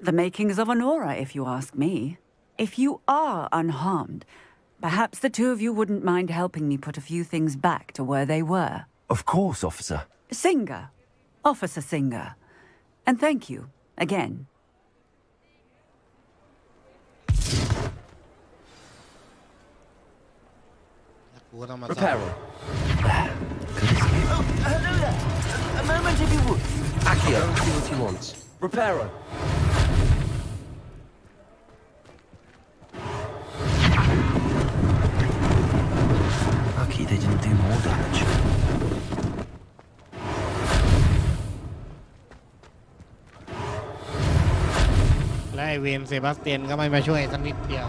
The makings of an aura, if you ask me. If you are unharmed, perhaps the two of you wouldn't mind helping me put a few things back to where they were. Of course, officer. Singer. Officer Singer. And thank you, again. Prepare him. Oh, hello there. A moment if you would. Accio, see what he wants. Prepare him. Lucky they didn't do more damage. และไอเวนเซบาสเตียนก็ไม่มาช่วยสักนิดเดียว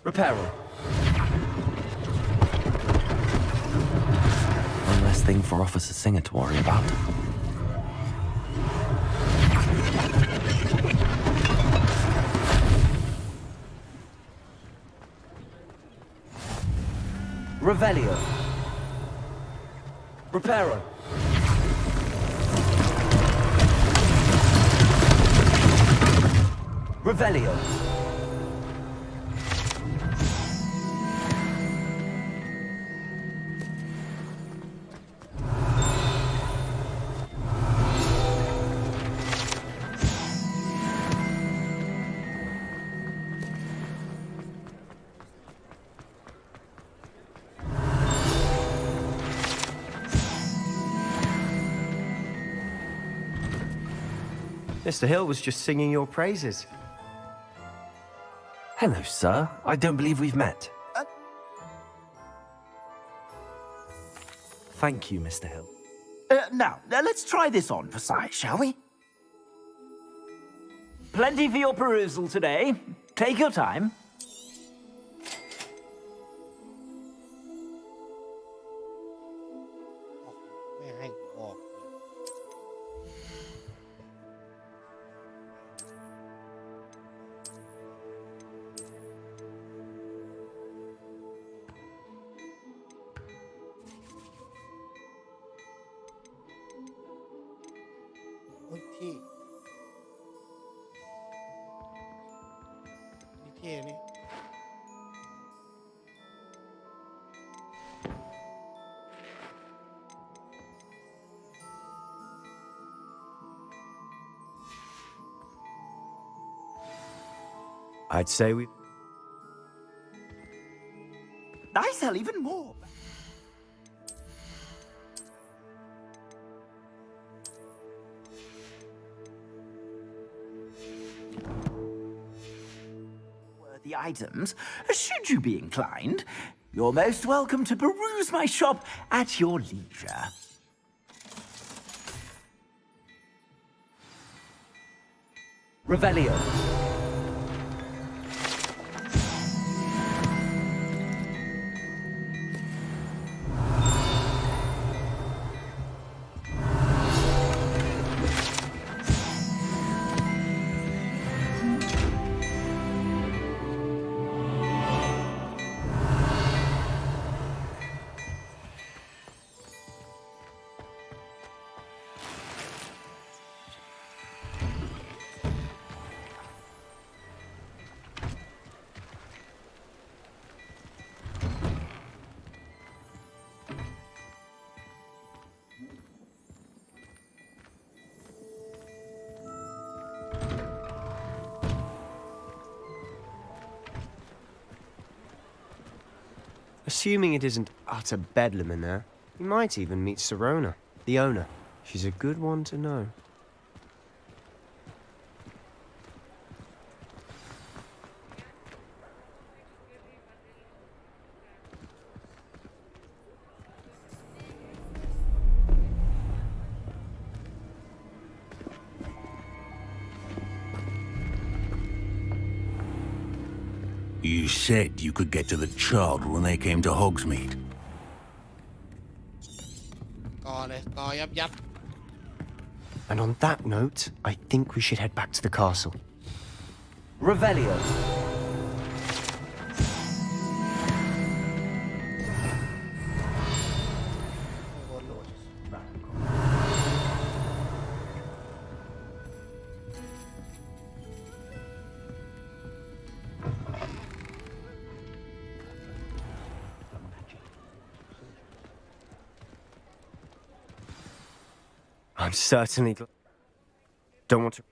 Prepare him. One less thing for Officer Singer to worry about. Revelio. Prepare him. Revelio. Mr. Hill was just singing your praises. Hello, sir. I don't believe we've met. Thank you, Mr. Hill. Now, let's try this on for size, shall we? Plenty for your perusal today. Take your time. ไม่ให้ออก โอ้ยเท่นี่เท่นี่ I'd say we... I sell even more. the items, should you be inclined. You're most welcome to peruse my shop at your leisure. Revelio. Assuming it isn't utter bedlam in there, you might even meet Sirona, the owner. She's a good one to know. You said you could get to the child when they came to Hogsmeade. ก่อเลยก่อยับยับ And on that note, I think we should head back to the castle. Revelio. I'm certainly don't want to.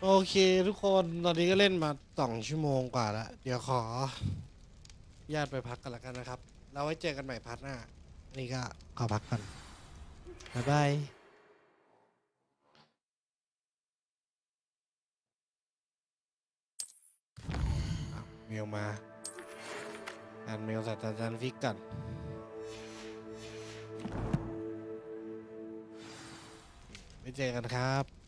โอเคทุกคนตอนนี้ก็เล่นมา2 ชั่วโมงกว่าแล้วเดี๋ยวขอญาตไปพักกันแล้วกันนะครับเราไว้เจอกันใหม่พาร์ทหน้านี่ก็ขอพักก่อนบ๊ายบายเมลมาอ่านเมลศาสตราจารย์ฟิกกันไว้เจอกันครับ